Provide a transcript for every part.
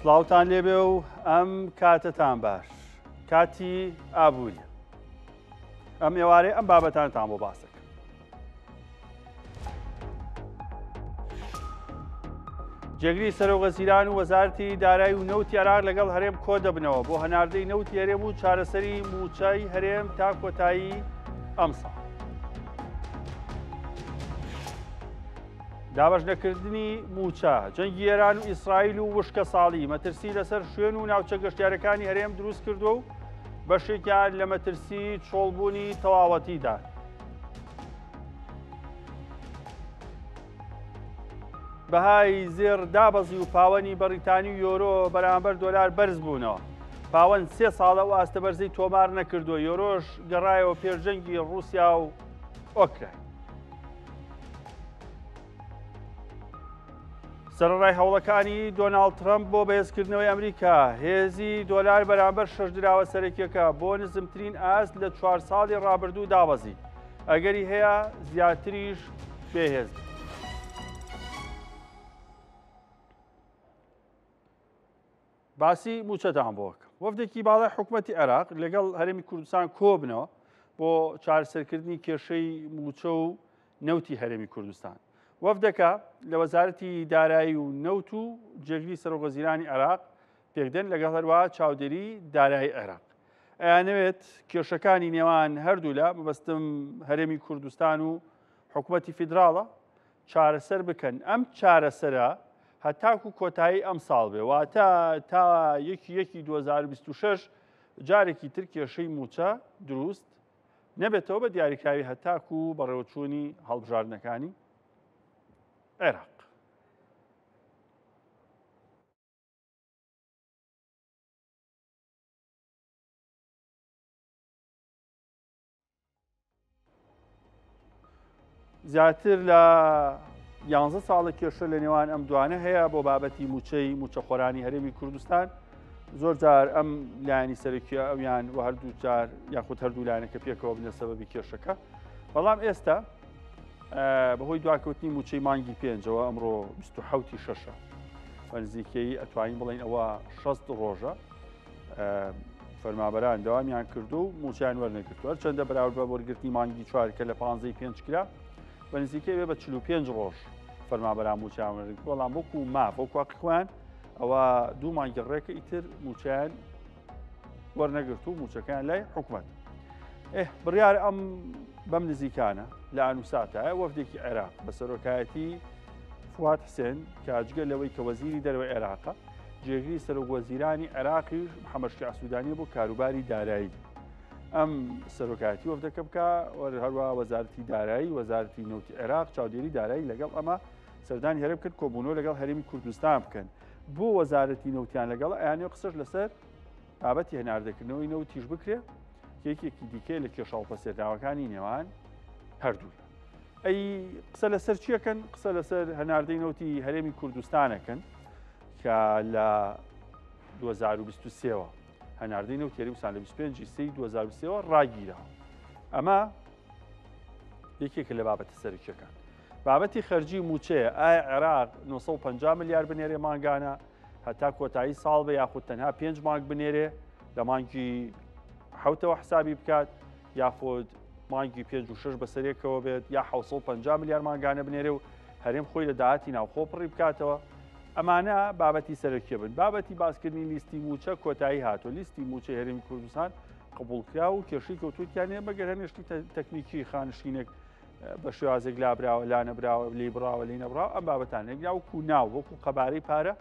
سڵاوتان لێبێ و ئەم کاتتان باش کاتی ئابووری ئەم ئێوارەی ئەم بابەتانتان بۆ باسەکە. جێگری سەرۆگەزیران و وەزارەتی دارایی و نەوتی عێراق لەگەڵ هەرێم کۆ دەبنەوە بۆ هەناردەی نەوتی هەرێم و چارەسەری موچەی هەرێم تا کۆتایی ئەم ساڵ. دابەش نەکردنی موچە، جەنگی ئێران و ئیسرائیل و وشکە ساڵی مەترسی لەسەر شوێن و ناوچە گەشتیارەکانی هەرێم دروست کردو و بەشێکیان لە مەترسی چۆڵبوونی تەواوەتیدا. بەهای زێر دابەزی و پاوەنی بەریتانی و یۆرۆ بەرامبەر دۆلار بەرز بوونەوە. پاوەند 3 ساڵە و ئاستەبەرزەی تۆمار نەکردووە. یۆرۆش گەڕایەوە پێشجەنگی ڕووسیا و ئۆکراین. سەرەڕای هەوڵەکانی دۆناڵد ترەمپ بۆ بەهێزکردنەوەی ئەمریکا، هێزی دۆلار بەرامبەر شەش دراوە سەرەکیەکە بۆ نزمترین ئاست لە 4 ساڵی ڕابردوو دابەزی. ئەگەری هەیە زیاتریش بێهێز. باسی موچەتان بۆکە. وەفدێکی باڵای حکوومەتی عێراق لەگەڵ هەرێمی کوردستان کۆبنەوە بۆ چارەسەرکردنی کێشەی موچە و نەوتی هەرێمی کوردستان. وەفدەکە لە وەزارەتی دارایی و نەوت و جێگری سەرۆگەزیرانی عێراق پێکدەن لەگەڵ هەروەها چاودێری دارایی عێراق. ئەیانەوێت کێشەکانی نێوان هەردوو لە مەبەستم هەرێمی کوردستان و حکوومەتی فیدراڵە چارەسەر بکەن. ئەم چارەسەرە هەتاکو کۆتایی ئەم ساڵ بێ، واتە تا 1/1/2026 جارێکی تر کێشەی موچە دروست نەبێتەوە بە دیاریکراوی هەتاکو بەڕێوەچوونی هەڵبژاردنەکانی عێراق. زیاتر لە 11 ساڵە کێشە لە نێوان ئەم دوانە هەیە بۆ بابەتی موچەخۆرانی هەرێمی کوردستان. زۆر جار ئەم لایانی سەرەکی ئەویان و هەردوو جار یاخود هەردوو لایەنەکە پێکەوە بنە سەبەبی کێشەکە. بەڵام ئێستا بەهۆی دواکەوتنی موچەی مانگی 5ەوە ئەمڕۆ 27 شەشە بە نزیکەی ئەتوانین بڵین ئەوە 6 ڕۆژە فەرمابەران داوامیان کردو و موچیان وەرنەگرتووە. هەرچەندە بەراورد بە وەرگرتنی مانگی 4 کە لە 15 کرا بە نزیکەی بێ بە 45 ڕۆژ فەرمابەران موچیان وەرنەگرت. بەڵام وەکو ماف وەکو واقعیان ئەوە 2 مانگی ڕێکە ئیتر موچیان وەرنەگرت و موچەکان لای حکوومەت. بڕیار ئەم بەم نزیکانە لە ئانووساتایە وەفدێکی عێراق بە سەرۆکایەتی فواد حسێن کاجگە لەوەی کە وەزیری دەرەوەی عێراقە جێگری سەرۆکوەزیرانی عێراقیش محەممەد شیع سوودانی بۆ کاروباری دارایی ئەم سەرۆکایەتی وەفدەکە بکە هەروە وەزارەتی دارایی وەزارەتی نەوتی عێراق چاودێری دارایی لەگەڵ ئەمە سەردانی هەرێم کرد کۆبوونەوە لەگەڵ هەرێمی کوردستان بکەن بۆ وەزارەتی نەوتیان لەگەڵ ئەیانێ قسەش لەسەر بابەتی هەناردەکردنەوەی نەوتیش بکرێ یەکێکی دیکە لە کێشاڵپە سێرداوەکانی نێوان هەردوو. ئەی قسە لەسەر چیەکەن؟ قسە لەسەر هەناردەی نەوتی هەرێمی کوردستانەکەن کە لە 2023ەوە هەناردەی نەوتی هەرێمی کوردستان لە 25/3/2023ەوە ڕاگیرەوە. ئەمە یەکێکە لە بابەتە سەرکیەکان. بابەتی خەرجی موچەیە. ئایا عێراق 950 ملیار بنێرێ مانگانە هەتا کۆتایی ساڵ بە یاخود تەنها 5 مانگ بنێرێ لە مانگی حوتەوە حسابی بکات یاخود مانگی 5 و 6 بەسەرێکەوە بێت یا 750 ملیار مانگانە بنێرێ و هەرێم خۆی لە داهاتی ناوخۆ پڕی بکاتەوە. ئەمانە بابەتی سەرەکیە بن. بابەتی باسکردنی لیستی موچە کۆتایی هاتووە. لیستی موچەی هەرێمی کوردستان قبولکرا و کێشەی کەوتووتیانێ بەگەر هەنێشتی تەکنیکی خانشینێک بە شێوازێک لابراوە لا نەبراوە لی براوە لی نەبراوە ئەم بابەتان نەگرا وەکو ناو وەکو قەبارەی پارە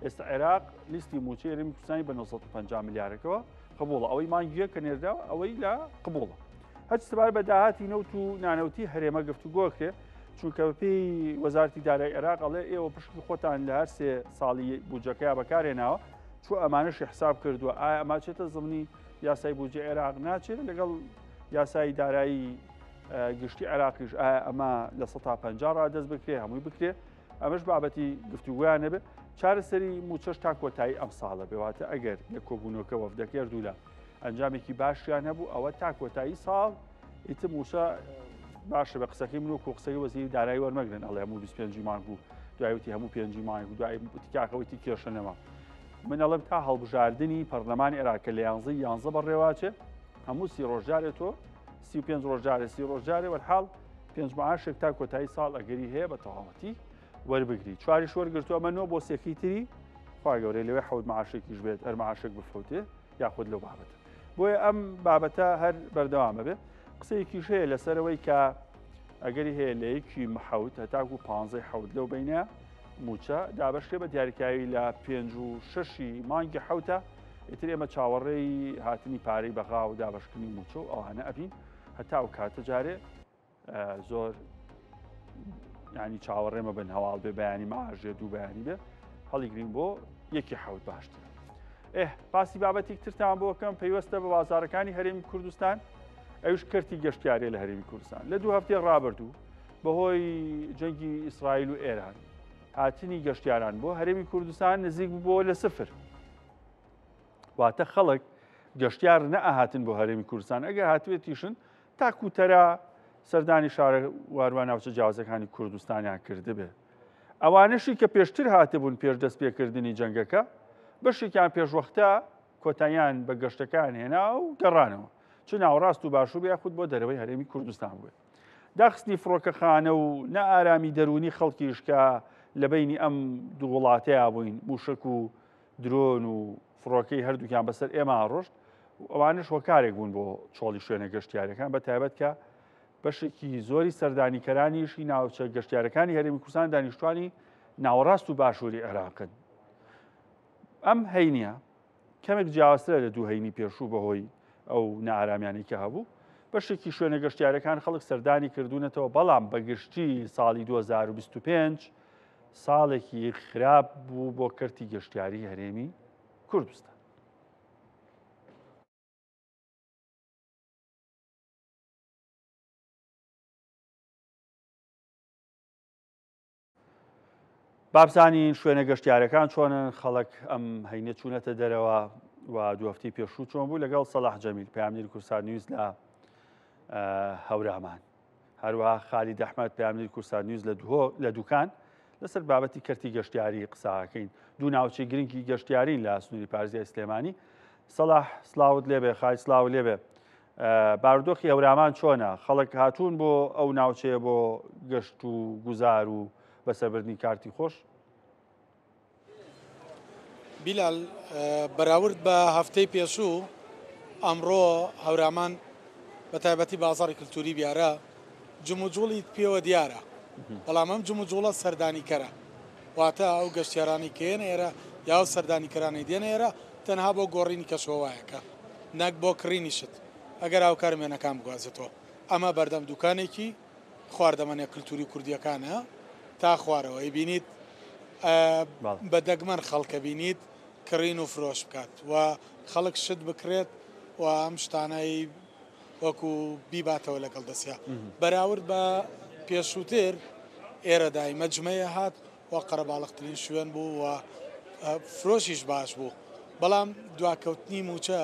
ئێستا عێراق لیستی موچەی هەرێمی کوردستانی بە 950 ملیارەکەوە قبوڵە. ئەوەی مانگیە کە نێرداوە ئەوەی لە قبوڵە. هەچ سەبار بە داهاتی نەوت و نانەوتی هەرێمە گفتوگۆکرێ چونکە بەپێی وەزارەتی دارایی عێراق ئەڵێ ئێوە پشتی خۆتان لە هەر 3 ساڵی بودجەکەیە بەکارهێناوە چوو ئەمانەشی حساب کردووە. ئایا ئەما چێتە زمانی یاسای بودجە عێراق ناچێت لەگەڵ یاسای دارایی گشتی عێراقیش ئایا ئەمە لە 150 ڕادەست بکرێ هەمووی بکرێ. ئەمەش بابەتی گفتوگویان نەبێت. چارەسەری موچەش تا کۆتایی ئەم ساڵە بێواتە ئەگەر لە کۆبوونەوەکە وەفدەکە هەردوو لە ئەنجامێکی باشیان هەبوو ئەوە تا کۆتایی ساڵ ئیتر موچە باشە. بە قسەکەی من وەکو قسەی وەزیری دارایی وەرمەگرن ئەڵێ هەموو 25 مانگ بوو دوایوتی هەموو 5 مانگ بوو دوای تیکاکەوەی کێشە نەما. منەڵم تا هەڵبژاردننی پەرلەمانی عێراق کە لە 11 بەڕێواچێ هەموو 30 ڕۆژجارێ تۆ 35 ڕۆژجارێ 30 ڕۆژجارێ وەرحاڵ 5 معاشێک تا کۆتایی ساڵ ئەگەری هەیە بە تەواوەتی وەربگری چواریش وەرگرتووە ئەمە 9 بۆ سێکی تری خوا گەورەی لەوێ حەوت معاشێکیش بێت هەر معاشێک بفەوتێ یاخود لەو بابەتە بۆیە ئەم بابەتە هەر بەردەوامە بێ قسەیەکیش هەیە لەسەرەوەی کە ئەگەری هەیە لە یەکی مەحەوت هەتاکو 15 حەوت لەو بینە موچە دابەشێ بە دیاریکایی لە 5 و 6 مانگی حەوتە ئیتر ئێمە چاوەڕێی هاتنی پارەی بەغا و دابشکردنی موچە و ئەوانە ئەبین هەتا و کاتە جارێ زۆر ینی چاوەڕێمە بن هەواڵ بێ بەیانی ماژێ دوو بەیانی بێ هەڵیگرین بۆ یەکی حەوت باشتر باسی بابەتی ترتان بۆکەم پەیوەستە بە بازارەکانی هەرێمی کوردستان ئەوش کردی گەشتیارێ لە هەرێمی کوردستان لە 2 هەفتەی ڕابردوو بەهۆی جەنگی ئیسرائیل و ئێران هاتنی گەشتیاران بۆ هەرێمی کوردستان نزیک بووە لە 0 واتە خەڵک گەشتیار نەئەهاتن بۆ هەرێمی کوردستان ئەگەر هاتوێتیشن تاکوتەرە سەردانی شارە واروان ناوچە جیاوازەکانی کوردستانیان کردبێ ئەوانشی کە پێشتر هاتبوون پێش دەست پێکردنی جەنگەکە بەشێکیان پێشوەختە کۆتاییان بە گەشتەکان هێنا و گەڕانەوە چ ناوەڕاست و باشوور یاخود بۆ دەرەوەی هەرێمی کوردستان بووێ داخستنی فڕۆکەخانە و نەئارامی دەرونی خەڵکیش کە لە بینی ئەم دوو وڵاتەیە بووین موشک و درۆن و فڕۆکەی هەردووکیان بەسەر ئێمە ڕۆشت ئەوانش هۆکارێک بوون بۆ چۆڵی شوێنە گەشتیارەکان بە تایبەت کە بەشێکی زۆری سەردانیکەرانیشی ناوچە گەشتیارەکانی هەرێمی کوردستان دانیشتوانی ناوەڕاست و باشووری عێراقن ئەم هەینە کەمێک جیاوازترە لە دوو هەینی پێشوو بەهۆی ئەو نائارامیانی کە هەبوو بەشێکی شوێنە گەشتیارەکان خەڵک سەردانی کردوونەتەوە بەڵام بەگشتی ساڵی 2025 ساڵێکی خراپ بوو بۆ کەرتی گەشتیاری هەرێمی کوردستان. بابزانین شوێنە گەشتیارەکان چۆنن خەڵک ئەم هەینە چوونەتە دەرەوە و دو هەفتەی پێشوو چۆن بوو لەگەڵ سەلاح جەمیل پەیامنێری کورسان نیوز لە هەورامان هەروەها خالید ئەحمەد پەیامنێری کورسان نیوز لە دوکان لەسەر بابەتی کەرتی گەشتیاری قساکەین دوو ناوچەی گرنگی گەشتیارین لە سنووری پارێزگای سلێمانی سەلاح سلااوت لێبێ خای سلااو لێبێ بارودۆخی هەورامان چۆنە خەڵک هاتوون بۆ ئەو ناوچەیە بۆ گەشت و گوزار و بەسەربردنی کارتی خۆش بیلال بەراورد بە هەفتەی پێشوو ئەمڕۆ هەورامان بە تایبەتی بازاڕی کللتوری بیارە جموجوڵی پێوە دیارە بەڵام ئەم جموجوڵە سەردانیکەرە واتە ئەو گەشتیارانی کێن ئێرە یا و سەردانیکەرانی دێن ئێرە تەنها بۆ گۆڕینی کەشەوایەکە نەک بۆ کڕینی شت ئەگەر هاوکارمێنەکان بگوازێتەوە ئەمە بەردەم دوکانێکی خواردەمەنێ کللتوری کوردیەکانە تا خوارەوەی بینیت بە دەگمەن خەڵکە بینیت کڕین و فرۆش بکات و خەڵک شت بکرێت و ئەم شتانایی وەکو بیباتەوە لەگەڵ دەستیا بەراورد بە پێشووتر ئێرەدای مەجمەیە هات و قەرەباڵغترین شوێن بوو و فرۆشیش باش بوو بەڵام دواکەوتنی موچە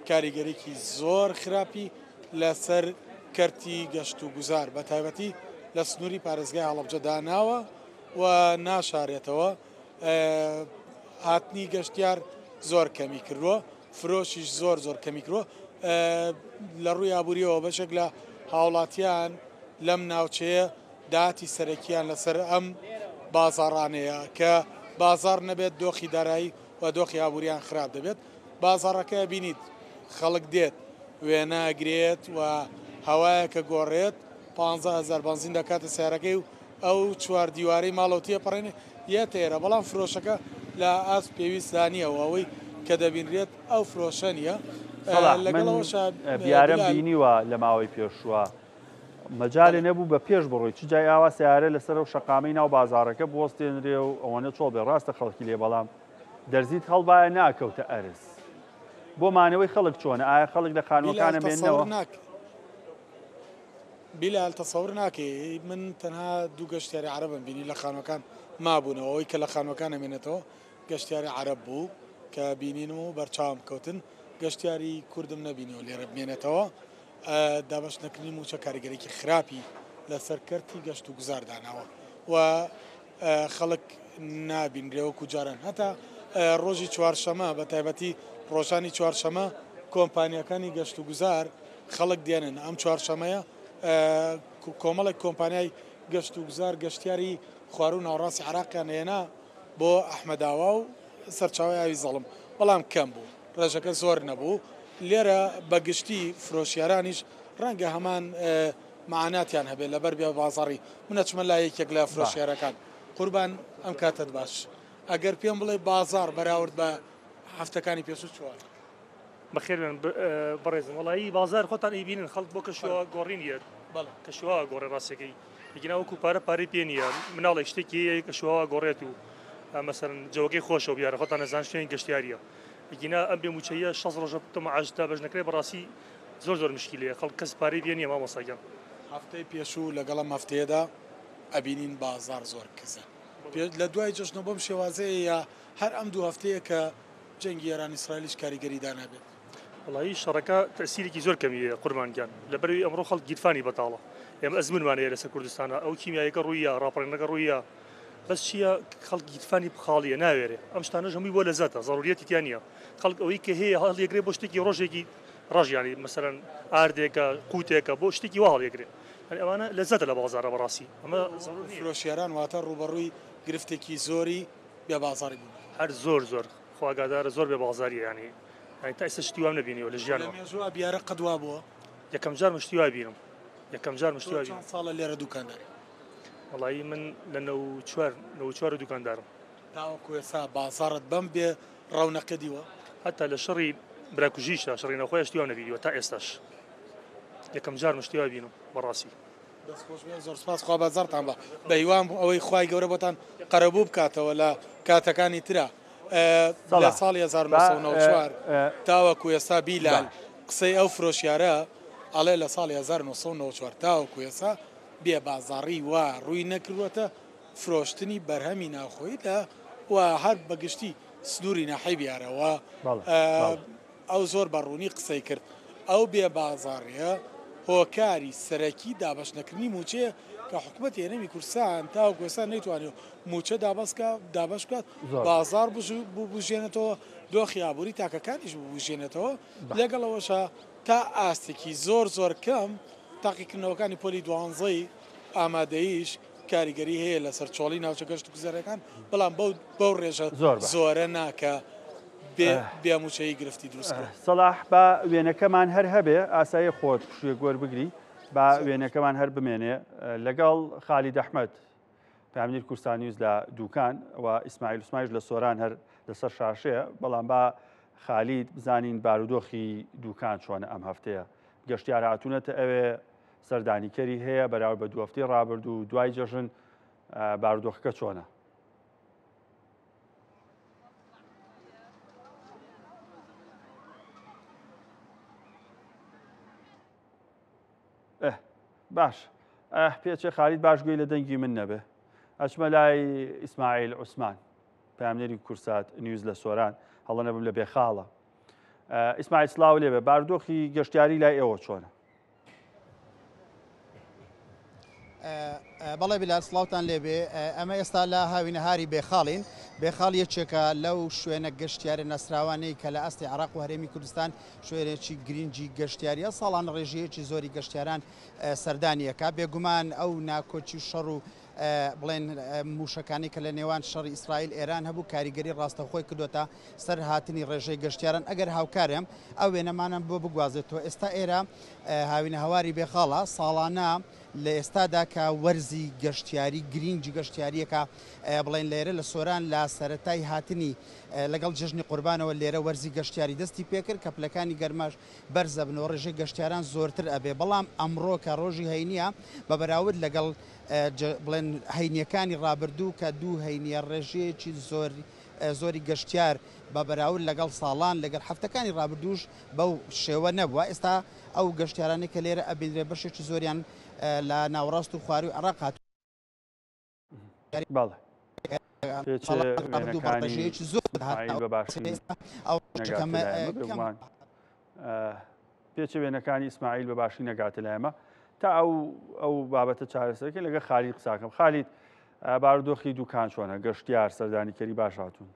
کاریگەریکی زۆر خراپی لەسەر کەرتی گەشت و گوزار بە تایبەتی لە سنووری پارێزگای هەڵەبجە داناوە و ناشارێتەوە هاتنی گەشتیار زۆر کەمی کردووە فرۆشیش زۆر کەمی کردووە لە ڕووی ئابوووریەوە بەشێک لە هاوڵاتیان لەم ناوچەیە داهاتی سەرەکیان لەسەر ئەم بازاڕانەیە کە بازار نەبێت دۆخی دارایی و دۆخی ئابوووریان خراپ دەبێت بازاڕەکە بینیت خەڵک دێت وێناگرێت و هەوایەکە گۆڕێت 15,000 بنزین دەکاتە سیارەکەی و ئەو چوار دیوارەی ماڵەوتیە پەڕێنێ یەتێرە بەڵام فرۆشەکە لە ئاست پێویستانیەوە ئەوەی کە دەبینرێت ئەو فرۆشە نیە بیارم بینیوە لە ماوەی پێشووە مەجاالێ نەبوو بە پێش بڕۆی چ جای ئاوا سیارە لەسەر و شەقامی ناو بازارەکە بۆستێنرێ و ئەوەنە چۆڵ بێ ڕاستە خەڵکی لێ بەڵام دەرزیت هەڵبایە ناکەوتە ئەرز بۆ مانەوەی خەڵک چۆنە ئایا خەڵک لە خانوەکانە بێنەوە بیلال تەسەور ناکەی من تەنها دوو گەشتیاری عەرەبم بینی لە خانوەکان مابوونەوە ئەوەی کە لە خانوەکان ئەمێنێتەوە گەشتیاری عەرەب بوو کە بینین و بەرچاوم کەوتن گەشتیاری کوردم نەبینیەوە لێرە بمێنێتەوە دابش نەکردنی موچە کاریگەرێکی خراپی لەسەر کەرتی گەشت و گوزار داناوە و خەڵک نابینرێوە و جاران هەتا ڕۆژی چوارشەمە بە تایبەتی ڕۆژانی چوارشەمە کۆمپانیەکانی گەشت و گوزار خەڵک دێنن ئەم چوارشەمەیە کۆمەڵێک کۆمپانیای گەشت و گوزار گەشتیاری خوار و ناوەڕاستی عراقیان هێنا بۆ ئەحمەداوا و سەرچاوی ئاوی زەڵم بەڵام کەم بوو ڕێژەکە زۆر نەبوو لێرە بەگشتی فرۆشیارانیش ڕەنگە هەمان معاناتیان هەبێت لەبەر بێ بازاڕی منەچمە لا یەکێک لە فرۆشیارەکان قوربان ئەم کاتت باش ئەگەر پێم بڵێ بازار بەراورد بە هەفتەکانی پێش و چوار بەخێرن بەڕێزم وڵایی بازار خۆتان ئیبینن خەڵک بۆ کەشوە گۆڕینیە کەشووا گۆڕێ ڕاستەکەی یەکینا وەکو پارەی پێ نییە مناڵی شتێکی کەشووا گۆڕێت و مەسەرن جەوەکەی خۆشەوە بیارە خۆتان نەزان شوێن گەشتیاریە یەکینا ئەم بێ موچەیە 6 ڕۆژە تەمەعاشتا بەش نەکرێ بەڕاستی زۆر مشکلەیە خەڵک کەس پارەی پێ نییە مامۆستاگەن هەفتەی پێشوو لەگەڵم هەفتەیەدا ئەبینین بازار زۆر کزە لە دوای جەژنە بۆم شێوازەیە یا هەر ئەم دوو هەفتەیە کە جەنگی ئێران ئیسرائیلیش کاریگەریدا نابێت وڵایی شەڕەکە تەسیرێکی زۆر کەمیە قوربانگیان لەبەروی ئەمڕۆ خەڵک گیرفانی بەتاڵە ئێمە ئەزمونمانەیە لەسەر کوردستانە ئەو کیمیایەکە ڕوویە ڕاپەڕێنەکە ڕوویە بەس چییە خەڵک گیرفانی بخاڵیە ناوێرێ ئەم شتانەش هەمووی بۆ لەزەتە ضرورەتی تیان نییە خەڵک ئەوەی کە هەیە هەڵیەگرێ بۆ شتێکی ڕۆژێکی ڕژیانی مەسەرەن ئاردێکە قوتێکە بۆ شتێکی وا هەڵیەگرێ ئەوانە لەزەتە لە بازارە بەڕاستی ئەمە فرۆشیاران واتە ڕوبەڕووی گرفتێکی زۆری بێ بازاری بوون هەر زۆر خواگادارە زۆر بێ بازاریە ینی تا ئێستا شتی وام نبینیەوە لە ژیانەوە مێژووە بیارە قەدوا بووە یەکەم جار مشتی وای بینم یەکەم جار مشتی وای بینم ساڵە لێرە دوکانداری وڵایی من لە 94 دوکاندارم تاوەکو ئێستا بازارت بەم بێ ڕەونەقە دیوە هەتا لە شەڕی براکوژیشە شەڕی نەخۆی شتی وام نبینیوە تا ئێستاش یەکەم جار مشتی وای بینم بەڕاستی زۆر سپاس خوا بازارتان بە بە هیوام ئەوەی خوای گەورە بۆتان قەرەبوو بکاتەوە لە کاتەکانی ترە لە ساڵی 1994 تاوەکو ئێستا بیلال قسەی ئەو فرۆشیارە ئەڵێ لە ساڵی 1994 تاوەکو ئێستا بێ بازاڕی وا ڕووی نەکردوەتە فرۆشتنی بەرهەمی ناوخۆی لە و هەر بەگشتی سنووری ناحەی بیارەوە ئەو زۆر بەڕوونی قسەی کرد ئەو بێ بازاڕیە هۆکاری سەرەکی دابەشنەکردنی موچەیە کە حکوومەت هێرەمی کوردستان تاوەکو ئێستا نەیتوانێت موچە دابەش بکات بازار بژێنێتەوە دۆخی ئابووری تاکەکانیش بژێنێتەوە لەگەڵەوەشە تا ئاستێکی زۆر کەم تاقیکردنەوەکانی پۆلی دوانزەی ئامادەییش کاریگەری هەیە لەسەر چۆڵی ناوچە گەشت و گوزارەکان بەڵام بەو ڕێژە زۆرە ناکە بێموچەی گرفتی دروست سەلاح بە وێنەکەمان هەر هەبێ ئاسایی خۆت شوێ گۆر بگری با وێنەکەمان هەر بمێنێ لەگەڵ خالید ئەحمەد پامیر کورسانیوز لە دوکان و ئیسماعیل عوسمانیش لە سۆران هەر لەسەر شاشەیە بەڵام با خالید بزانین بارودۆخی دوکان چۆنە ئەم هەفتەیە گەشتیار هاتوونەتە ئەوێ سەردانیکەری هەیە بەراورد بە دوو هەفتەی ڕابرد و دوای جەژن بارودۆخەکە چۆنە باش پێچێ خالید باشگوێی لە دەنگی من نەبێ ئەچمە لای ئیسماعیل عوسمان پامنێری کورسات نیوز لە سۆران هەڵە نەبم لە بێخاڵە ئیسماعیل سلااو لێبێ بارودۆخی گەشتیاری لای ئێوە چۆنە بەڵێ بیلال سڵاوتان لێبێ ئەمە ئێستا لە هاوینەهاری بێخاڵین بێخاڵ یەکێکە لەو شوێنە گەشتیارە نەسراوانەی کە لە ئەستی عراق و هەرێمی کوردستان شوێنێکی گرنگی گەشتیاریە ساڵان ڕێژەیەکی زۆری گەشتیاران سەردانیەکە بێگومان ئەو ناکۆچی شەڕ و بڵێن موشەکانی کە لە نێوان شەڕی ئیسرائیل ئێران هەبوو کاریگەری ڕاستەخۆی کردوتە سەر هاتنی ڕێژەی گەشتیاران ئەگەر هاوکارم ئەو وێنەمانم بۆ بگوازێتەوە ئێستا ئێرە هاوینە هەواری بێخاڵە ساڵانە لە ئێستادا کە وەرزی گەشتیاری گرنگی گەشتیاریەکە بڵێن لێرە لە سۆران لا سەرەتای هاتنی لەگەڵ جژنی قوربانەوە لێرە وەرزی گەشتیاری دەستی پێکرد کە پلەکانی گەرماش بەرزە بنەوە ڕێژەی گەشتیاران زۆرتر ئەبێ بەڵام ئەمڕۆ کە ڕۆژی هەینیە بە بەراورد لەگەڵ بڵێن هەینیەکانی ڕابردوو کە دوو هەینیە ڕێژەیەکی زۆری گەشتیار بە بەراورد لەگەڵ ساڵان لەگەڵ هەفتەکانی ڕابردووش بەو شێوە نەبووە ئێستا ئەو گەشتیارانی کە لێرە ئەبینرێ بەشێکی زۆریان لە ناوەڕاست و خواری و عراق هات پێچە وێنەکانی ئیسماعیل بە باشی نەگاتە لە ئێمە تا ئەو بابەتە چارەسەرەکە لەگە خالید قساکەم خالید بارودۆخی دوکان چۆنە گەشتیار سەردانیکەری باش هاتوون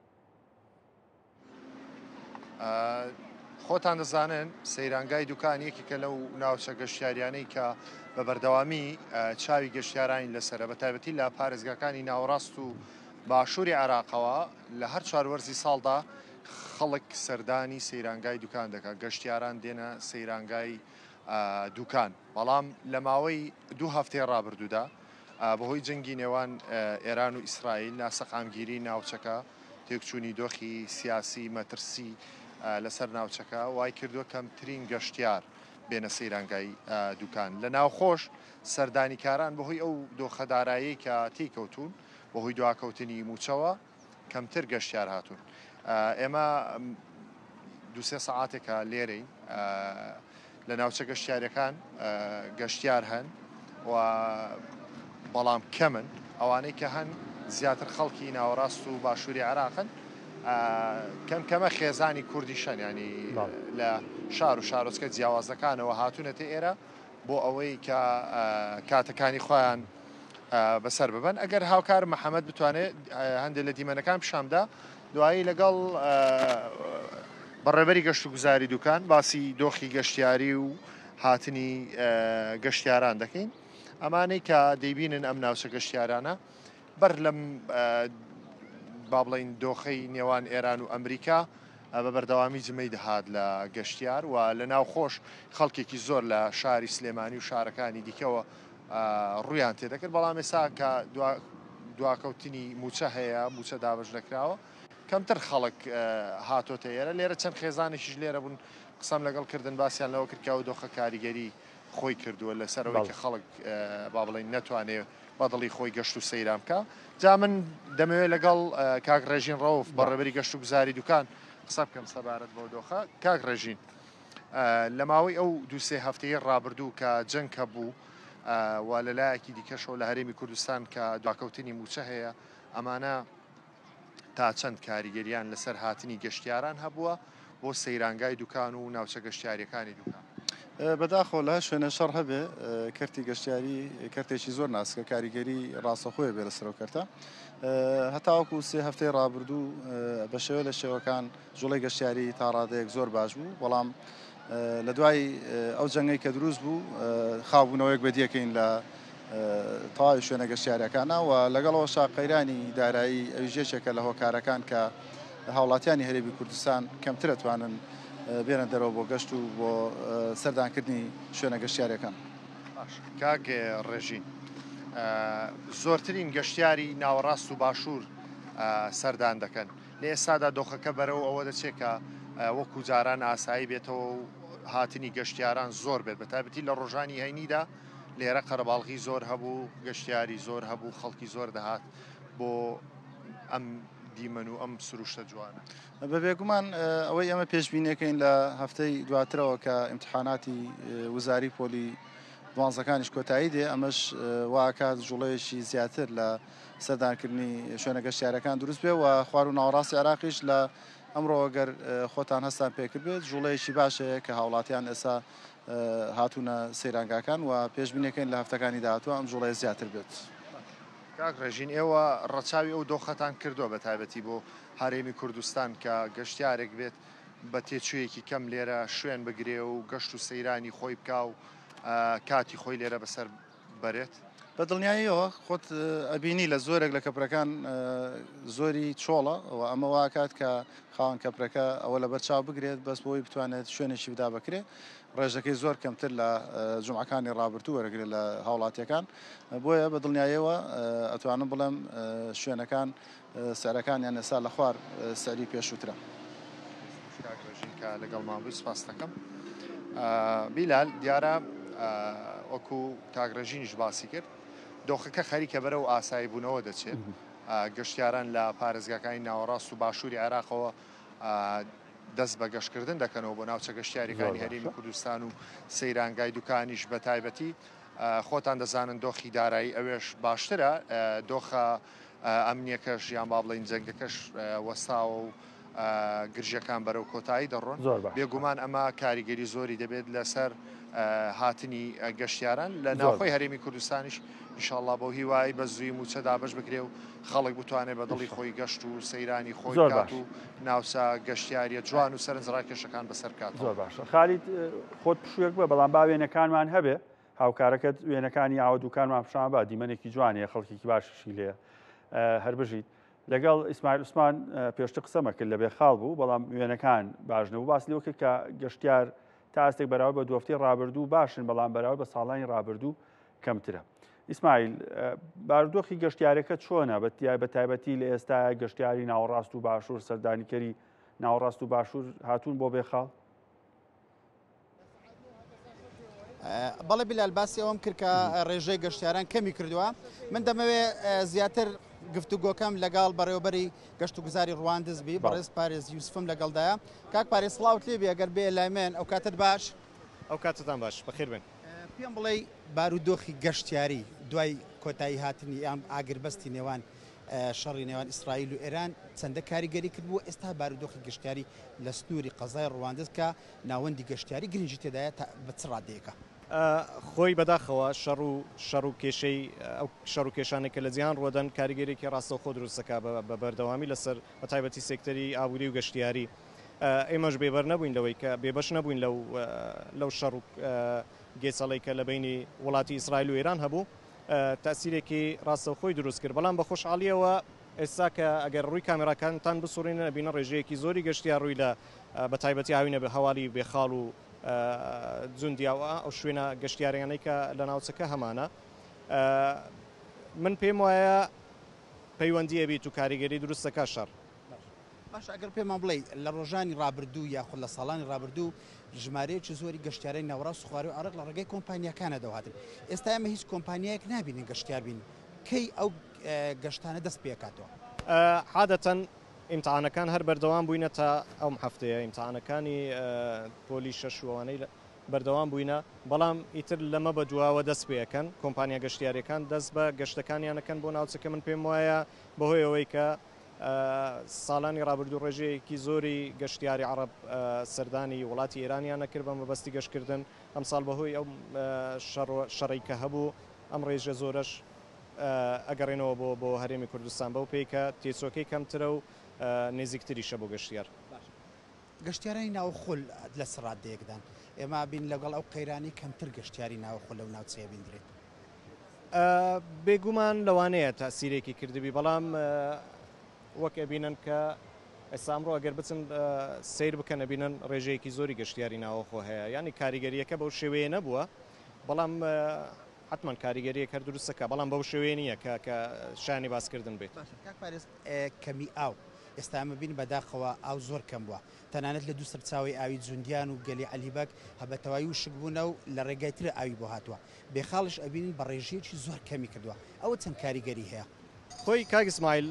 خۆتان دەزانن سەیرانگای دوکانیەکێکە لەو ناوچە گەشتیاریانەی کە بە بەردەوامی چاوی گەشتیارانی لەسرە بە تایبەتی لە پارێزگاکانی ناوەڕاست و باشووری عێراقەوە لە هەر چواروەرزی ساڵدا خەڵک سەردانی سەیرانگای دوکان دەکات گەشتیاران دێنە سەیرانگای دوکان بەڵام لە ماوەی 2 هەفتەی ڕابردوودا بەهۆی جەنگی نێوان ئێران و ئیسرائیل ناسەقامگیری ناوچەکە تێکچوونی دۆخی سیاسی مەترسی لەسەر ناوچەکە وای کردووە کەمترین گەشتیار بێنە سەیرانگای دوکان لە ناوخۆش سەردانیکاران بەهۆی ئەو دۆخەدارایی کە تێکەوتون بەهۆی دواکەوتنی موچەوە کەمتر گەشتیار هاتوون ئێمە 2-3 سەعاتێکە لێرەین لە ناوچە گەشتیارەکان گەشتیار هەن و بەڵام کەمن ئەوانەی کە هەن زیاتر خەڵکی ناوەڕاست و باشووری عێراقن کەمکەمە خێزانی کوردیشەن ینی لە شار و شارۆچکە جیاوازەکانەوە هاتوونەتە ئێرە بۆ ئەوەی کە کاتەکانی خۆیان بەسەر ببن ئەگەر هاوکار محەممەد بتوانێت هەندێک لە دیمەنەکان پیشامدا دوایی لەگەڵ بەڕێبەری گەشت و گوزاری دوکان باسی دۆخی گەشتیاری و هاتنی گەشتیاران دەکەین ئەمانەی کە دەیبینن ئەم ناوچە گەشتیارانە بەر لەم با بڵین دۆخەی نێوان ئێران و ئەمریکا بە بەردەوامی جمەی دەهات لە گەشتیار و لە ناوخۆش خەڵکێکی زۆر لە شاری سلێمانی و شارەکانی دیکەوە ڕویان تێدەکرد بەڵام ێستا کە دواکەوتنی موچە هەیە موچە دابش دەکراوە کەمتر خەڵک هاتۆتە ئێرە لێرە چەند خێزانێکیش لێرە بوون قسەم لەگەڵ کردن باسییان لەوە کردکە و دۆخە کاریگەری خۆی کردووە لەسەرەوەی کە خەڵک با بڵین نەتوانێت بەدڵی خۆی گەشت و سەیران بکە جا من دەمەوێت لەگەڵ کاک ڕێژین ڕەوف بەڕێبەری گەشت و گوزاری دوکان قسە بکەم سەبارەت بۆ دۆخە کاک ڕێژین لە ماوەی ئەو 2-3 هەفتەیە ڕابردوو کە جەنگ بوو و لەلایەکی دیکەشەوە لە هەرێمی کوردستان کە دواکەوتنی موچە هەیە ئەمانە تا چەند کاریگەریان لەسەر هاتنی گەشتیاران هەبووە بۆ سەیرانگای دوکان و ناوچە گەشتیاریەکانی دوکان بەداخۆ لە شوێنە شەڕ هەبێ کەرتی گەشتیاری کەرتێکی زۆر ناسکە کاریگەری ڕاستەخۆیە بێ لەسەرەوە کەرتە هەتاوەکو 3 هەفتەی ڕابردوو بە شێوە لە شێوەکان جوڵی گەشتیاری تا ڕادەیەک زۆر باش بوو بەڵام لە دوای ئەو جەنگەی کە دروست بوو خاوبوونەوەیەک بەدیەکەین لە تەواوی شوێنە گەشتیاریەکانە و لەگەڵەوە شاقەیرانی دارایی ئەویژێکێکە لە هۆکارەکان کە هاوڵاتیانی هەرێمی کوردستان کەمتر دەتوانن بێنە دەرەوە بۆ گەشت و بۆ سەردانکردنی شوێنە گەشتیاریەکان کاک ڕێژین زۆرترین گەشتیاری ناوەڕاست و باشوور سەردان دەکەن لە ئێستادا دۆخەکە بەرەو ئەوە دەچێت کە وەکو جاران ئاسایی بێتەوە و هاتنی گەشتیاران زۆر بێت بە تایبەتی لە ڕۆژانی هەینیدا لێرە قەرەباڵغی زۆر هەبوو گەشتیاری زۆر هەبوو خەڵکی زۆر دەهات بۆ ئەم دیمەن و ئەم سروشتە جوانە بە بێگومان ئەوەی ئەمە پێشبینەکەین لە هەفتەی دواترەوە کە ئیمتحاناتی وزاری پۆلی دوانزەکانیش کۆتایی دێ ئەمەش واکات جوڵەیەشی زیاتر لە سەردانکردنی شوێنە گەشتیارەکان دروست بێ و خوار و ناوەڕاستی عێراقیش لە ئەمڕۆ ئەگەر خۆتان هەستان پێکرد بێت جوڵەیەکی باشەیە کە هاوڵاتیان ئێستا هاتوونە سەیرانگاکان و پێشبینەکەین لە هەفتەکانی داهاتوە ئەم جوڵەیە زیاتر بێت. کاک ڕێژین ئێوە ڕەچاوی ئەو دۆخەتان کردووە بە تایبەتی بۆ هەرێمی کوردستان کە گەشتیارێک بێت بە تێچوویەکی کەم لێرە شوێن بگرێ و گەشت و سەیرانی خۆی بکا و کاتی خۆی لێرە بەسەر بەرێت بە دڵنیاییەوە خۆت ئەبینی لە زۆرێک لە کەپرەکان زۆری چۆڵە و ئەمە واکات کە خاوەن کەپرەکە ئەوە لە بەرچاو بگرێت بەس بۆی بتوانێت شوێنێکی بدا بکرێ ڕێژەکەی زۆر کەمتر لە جومعەکانی ڕابردوو وەرەگرێت لە هاوڵاتیەکان بۆیە بە دڵنیاییەوە ئەتوانم بڵێم شوێنەکان سەرەکانیان ئێستا لە خوار سەری پێشووترە. کە لەگەڵ ماوەی سپاس دەکەم. بیلال دیارە وەکو کاگڕێژینیش باسی کرد دۆخەکە خەریکە بەرە و ئاسایی بوونەوە دەچێت گەشتیاران لە پارێزگاکانی ناوەڕاست و باشووری عێراقەوە دەست بە گەشتکردن دەکەنەوە بۆ ناوچە گەشتیاریەکانی هەرێمی کوردستان و سەیرانگای دوکانیش بە تایبەتی خۆتان دەزانن دۆخی دارایی ئەوێش باشترە دۆخە ئەمنیەکەش یان با بڵین جەنگەکەش وەستاوە و گرژەکان بەرەو کۆتایی دەڕۆن بێگومان ئەمە کاریگەری زۆری دەبێت لەسەر هاتنی گەشتیاران لە ناوخۆی هەرێمی کوردستانیش ئینشاءالله بۆ هیوای بە زووی موچە دابش بکرێ و خەڵک بتوانێت بە دڵی خۆی گەشت و سەیرانی خۆی کات و ناوسا گەشتیاریە جوان و سەرنجڕاکێشەکان بەسەر کات. زۆر باشە. خالید خۆت پشوویەک بە بەڵام با وێنەکانمان هەبێ هاوکارەکەت وێنەکانی ئاوە دوکانمان پیشان با دیمەنێکی جوانەیە خەڵکێکی باششی لێ هەر بژیت لەگەڵ ئیسماعیل عوسمان پێشتر قسەمە کرد لە بێخاڵ بوو بەڵام وێنەکان باش نەبوو باس لێوە کرد کە گەشتیار تا ئەستێک بەراورد بە دووەفتی ڕابردوو باشن بەڵام بەراورد بە ساڵانی ڕابردوو کەمترە. ئیسماعیل بارودۆخی گەشتیارەکە چۆنە بە تایبەتی لە ئێستا گەشتیاری ناوەڕاست و باشوور سەردانیکەری ناوەڕاست و باشوور هاتوون بۆ بێخاڵ؟ بەڵێ بیلال باسی ئەوەم کرد کە ڕێژەی گەشتیاران کەمی کردووە من دەمەوێت زیاتر گفتوگۆکەم لەگەڵ بەڕێوەبەری گەشت و گوزاری ڕواندز بی بەڕێز پارێز یوسفم لەگەڵدایە کاک پارێز سڵاوت لێ بێ ئەگەر بێ لایمێن ئەو کاتت باش ئەو کاتتان باش بەخێر بن. پێم بڵێ بارودۆخی گەشتیاری دوای کۆتایی هاتنی یان ئاگربەستی نێوان شەڕی نێوان ئیسرائیل و ئێران چەندە کاریگەری کردبووە ئێستا بارودۆخی گەشتیاری لە سنووری قەزای ڕواندز کە ناوەندی گەشتیاری گرنگی تێدایە بە چ ڕادەیەکە خۆی بەداخەوە شەڕ و کێشەی ئەو شەڕ و کێشانێک کە لە جیهان ڕۆدەن کاریگەرێکی ڕاستەوخۆ دروستەکە بە بەردەوامی لەسەر بە تایبەتی سێکتەری ئابووری و گەشتیاری ئێمەش بێبەر نەبووین لەوەی کە بێبەش نەبووین لەو شەڕ و گێچەڵی کە لە بینی وڵاتی ئیسرائیل و ئێران هەبوو تاسیرێکی ڕاستەوخۆی دروست کرد بەڵام بە خۆشحاڵیەوە ئێستا کە ئەگەر ڕووی کامێراکانتان بسوڕێنە بینە ڕێژەیەکی زۆری گەشتیار ڕووی لە بە تایبەتی هاوینە بە هەواڵی بێخاڵ و جوندیاوە ئەو شوێنە گەشتیارەکانەی کە لە ناوچەکە هەمانە من پێم وایە پەیوەندیە بیت و کاریگەری دروستەکە شەڕ باش ئەگەر پێمان بڵێ لە ڕۆژانی ڕابردوو یاخود لە ساڵانی ڕابردوو ژمارەیەکی زۆری گەشتیارەی ناوەڕاست و خوارەوی عارق لە ڕێگەی کۆمپانیەکانە دەواتن ئێستا ئێمە هیچ کۆمپانیایەک نابینین گەشتیار بین کەی ئەو گەشتانە دەست پێکاتەوە عادەتەن ئیمتحانەکان هەر بەردەوام بووینە تا ئەم هەفتەیە ئیمتحانەکانی پۆلی شەشوانەی بەردەوام بووینە بەڵام ئیتر لەمە بە دواوە دەست پێەکەن کۆمپانیا گەشتیارەکان دەست بە گەشتەکانیانەکەن بۆ ناوچەکە من پێم وایە بەهۆی ئەوەی کە ساڵانی ڕابردوو ڕێژەیەکی زۆری گەشتیاری عەرەب سەردانی وڵاتی ئێرانیان نەکرد بە مەبەستی گەشتکردن ئەم ساڵ بەهۆی ئەو شەڕی کە هەبوو ئەم ڕێژە زۆرەش ئەگەڕێنەوە بۆ هەرێمی کوردستان بەو پێیکە تێچۆکەی کەمترە و نێزیکتریشە بۆ گەشتیار گەشتیارانی ناوخۆل لە سڕادەیەکدان ئێمە بین لەگەڵ ئەو قەیرانی کەمتر گەشتیاری ناوخۆل لەو ناوچەیە بینرێت بێگومان لەوانەیە تاسیرێکی کردبی بەڵام وەک ئەبینن کە ئێستا ئەمڕۆ ئەگەر بچن سیر بکەن ئەبینن ڕێژەیەکی زۆری گەشتیاری ناوخۆ هەیە ینی کاریگەریەکە بەو شێوەیە نەبووە بەڵام حتمما کاریگەریەک هەر دروستەکە بەڵام بەو شێوەیە نییە کە شانی باسکردن بێت کەمی ئاو ئێستا ئەمە بین بەداخەوە ئاو زۆر کەم بووە تەنانەت لە دوو سەرچاوی ئاوی جوندیان و گەلی عەلیبەک هەبەتەوایی و شکبوونە و لە ڕێگای تر ئاوی بۆ هاتووە بێخاڵش ئەبینین بە ڕێژەیەکی زۆر کەمی کردووە ئەوە چەند کاریگەری هەیە خۆی کاک ئیسماعیل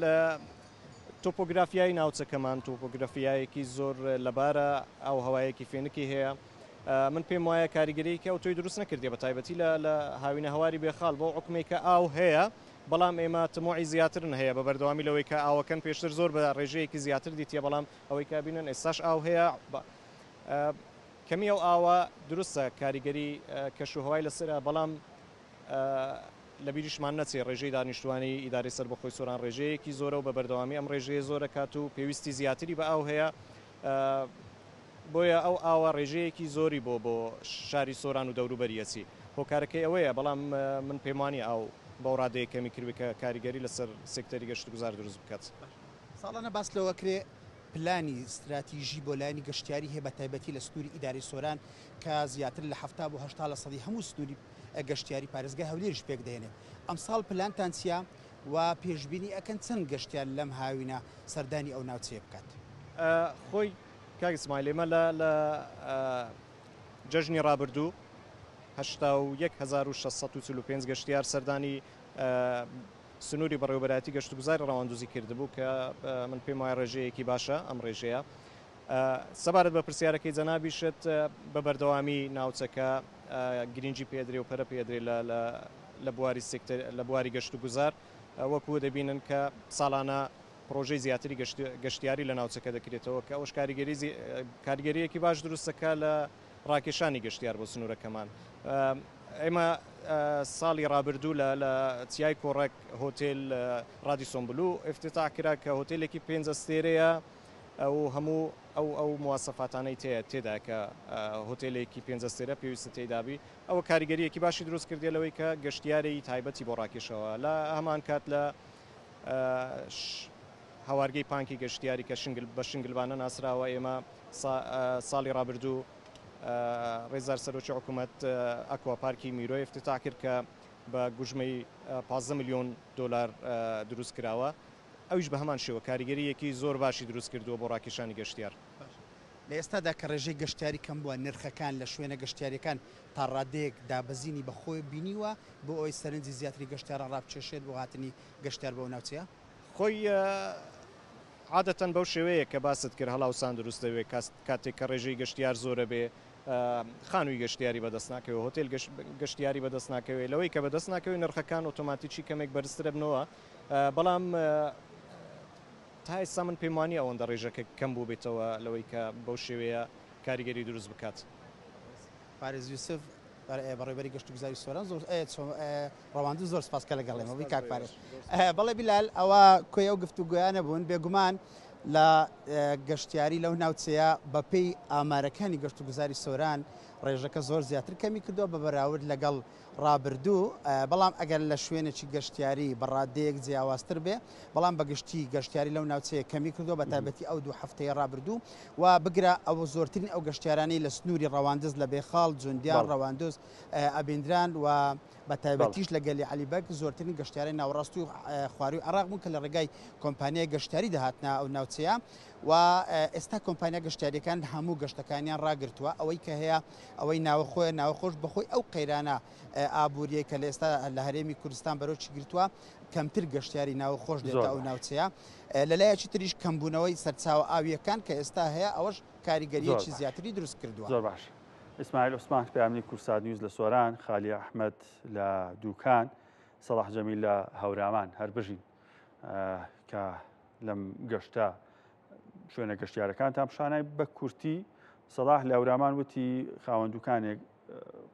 تۆپۆگرافیای ناوچەکەمان تۆپۆگرافیایەکی زۆر لەبارە ئەو هەوایەکی فێنکی هەیە من پێم وایە کاریگەریەکی ئەو تۆی دروست نەکردێ بە تایبەتی لە هاوینە هەواری بێخاڵ بۆ حکومێکە ئاو هەیە بەڵام ئێمە تمۆعی زیاترن هەیە بە بەردەوامی لەوەی کە ئاوەکەن پێشتر زۆر بە ڕێژەیەکی زیاتر دیتە بەڵام ئەوەی کە بینن ئێستاش ئاو هەیە کەمی ئەو ئاوە دروستە کاریگەری کەشوهەوای لەسرە بەڵام لە بیریشمان نەچێ ڕێژەی دانیشتوانی ئیداری سەربەخۆی سۆران ڕێژەیەکی زۆرە و بە بەردەوامی ئەم ڕێژەیە زۆرە کات و پێویستی زیاتری بە ئاو هەیە بۆیە ئەو ئاوە ڕێژەیەکی زۆری بۆ شاری سۆران و دەوروبەریەچی هۆکارەکەی ئەوەیە بەڵام من پێمانی ئاو بەو ڕادەیە کەمی کردوێت کە کاریگەری لەسەر سێکتەری گەشت گوزار دروست بکات ساڵانە باس لەوەکرێ پلانی استراتیژی بۆ لایانی گەشتیاری هەیە بە تایبەتی لە سنووری ئیداری سۆران کە زیاتر لە 70 بۆ 80% هەموو سنووری گەشتیاری پارێزگای هەولێریش پێک دێنێ ئەم ساڵ پلانتان چییە و پێشبینی ئەکەن چەند گەشتیار لەم هاوینە سەردانی ئەو ناوچەیە بکات خۆی کاک ئیسماعیل ئێمە لە جەژنی ڕابردوو 1645 گەشتیار سەردانی سنووری بەڕێوەبەرایەتی گەشت و گوزاری ڕەواندوزی کردبوو کە من پێم وایە ڕێژەیەکی باشە ئەم ڕێژەیە سەبارەت بە پرسیارەکەی جەنابیشت بە بەردەوامی ناوچەکە گرنگی پێدرێ و پەرە پێدرێ لە بواری گەشت و گوزار وەکو دەبینن کە ساڵانە پرۆژەی زیاتری گەشتیاری لە ناوچەکە دەکرێتەوە کە ئەوش کاریگەریەکی باش دروستەکە لە ڕاکێشانی گەشتیار بۆ سنوورەکەمان. ئێمە ساڵی ڕابردوو لە چیای کۆڕێک هۆتێل رادیسۆن بلو افتتاح کرا کە هۆتێلێکی 5 ستێرەیە ئەو هەموو ئەو مواسەفاتانەی تێدا کە هۆتێلێکی 5 ستێرە پێویستە تێدابی. ئەوە کاریگەریەکی باشی دروست کردێ لەوەی کە گەشتیاری تایبەتی بۆ ڕاکێشەوە لە هەمان کات لە هەوارگەی پانکی گەشتیاری کە بە شنگلبانە ناسراوە ئێمە ساڵی ڕابردوو ڕێزار سەرۆکی حکوومەت ئەکواپارکی میرۆی افتتاح کرد کە بە گوژمەی 15 میلیۆن دلار دروست کراوە. ئەویش بە هەمان شێوە کاریگەریەکی زۆر باشی دروست کردووە بۆ ڕاکێشانی گەشتیار. لە ئێستادا کە ڕێژەی گەشتیاری کەم بووە نرخەکان لە شوێنە گەشتیاریەکان تا ڕادەیەک دابەزینی بەخۆی بینیوە بۆ ئەوی سەرنجی زیاتری گەشتیاران ڕابچێشێت بۆ هاتنی گەشتیار بەو ناوچەیە خۆی عادەتەن بەو شێوەیە کە باست کرد هەڵاوسان دروست دەوێت کاتێک کە ڕێژەی گەشتیار زۆرە بێ خانووی گەشتیاری بەدەست ناکەوێت هۆتێل گەشتیاری بەدەست ناکەوێت لەوەی کە بەدەست ناکەوێت نرخەکان ئۆتۆماتیکی کەمێک بەرزترە بنەوە. بەڵام تا ئێستا من پێم وانیە ئەوەندە ڕێژەکە کەم بوو بێتەوە لەوەی کە بەو شێوەیە کاریگەری دروست بکات. پارێز یوسف بەڕێوەبەری گەشت و گوزاری سۆران ڕەواندوو زۆر سپاسکە لەگەڵێمەوەی کاک پارێز. بەڵێ بیلال ئەوە کۆی ئەو گفتوگویانە بوون بێگومان لە گەشتیاری لەو ناوچەیە بەپێی ئامارەکانی گەشت و گوزاری سۆران ڕێژەکە زۆر زیاتر کەمی کردووە بە بەراورد لەگەڵ ڕابردوو. بەڵام ئەگەر لە شوێنێکی گەشتیاری بەڕادەیەک جیاوازتر بێ بەڵام بەگشتی گەشتیاری لەو ناوچەیە کەمی کردووە بە تایبەتی ئەو 2 هەفتەیە ڕابردوو و بگرە ئەو زۆرترین ئەو گەشتیارانی لە سنووری ڕەواندز لە بێخاڵ جوندیان ڕەواندۆز ئەبێندران و بە تایبەتیش لە گەلی عەلیبەگ زۆرترین گەشتیاری ناوەڕاست و خواروی عێراق بوون کە لە ڕێگای کۆمپانیای گەشتیاری دەهاتنا ئەو ناوچەیە و ئێستا کۆمپانیا گەشتیاریەکان هەموو گەشتەکانیان ڕاگرتووە ئەوەی کە هەیە ئەوەی ناوەخۆی ناوەخۆش بەخۆی ئەو قەیرانە ئابوووریە کە لە ئێستا لە هەرێمی کوردستان بەرەوچی گرتووە کەمتر گەشتیاری ناوەخۆش دێتە ئەو ناوچەیە. لەلایەکی تریش کەمبوونەوەی سەرچاوە ئاویەکان کە ئێستا هەیە ئەوەش کاریگەریەکی زیاتری دروست کردووە. زۆر باش. ئیسماعیل عوسمان پەیامنی کورسات نیوز لە سۆران، خالی ئەحمەد لە دووکان، سەلاح جەمیل لە هەورامان هەر بژین کە لەم گەشتە شوێنە گەشتیارەکانتان پیشانای بە کورتی. سەلاح لە هەورامان وتی خاوەن دوکانێک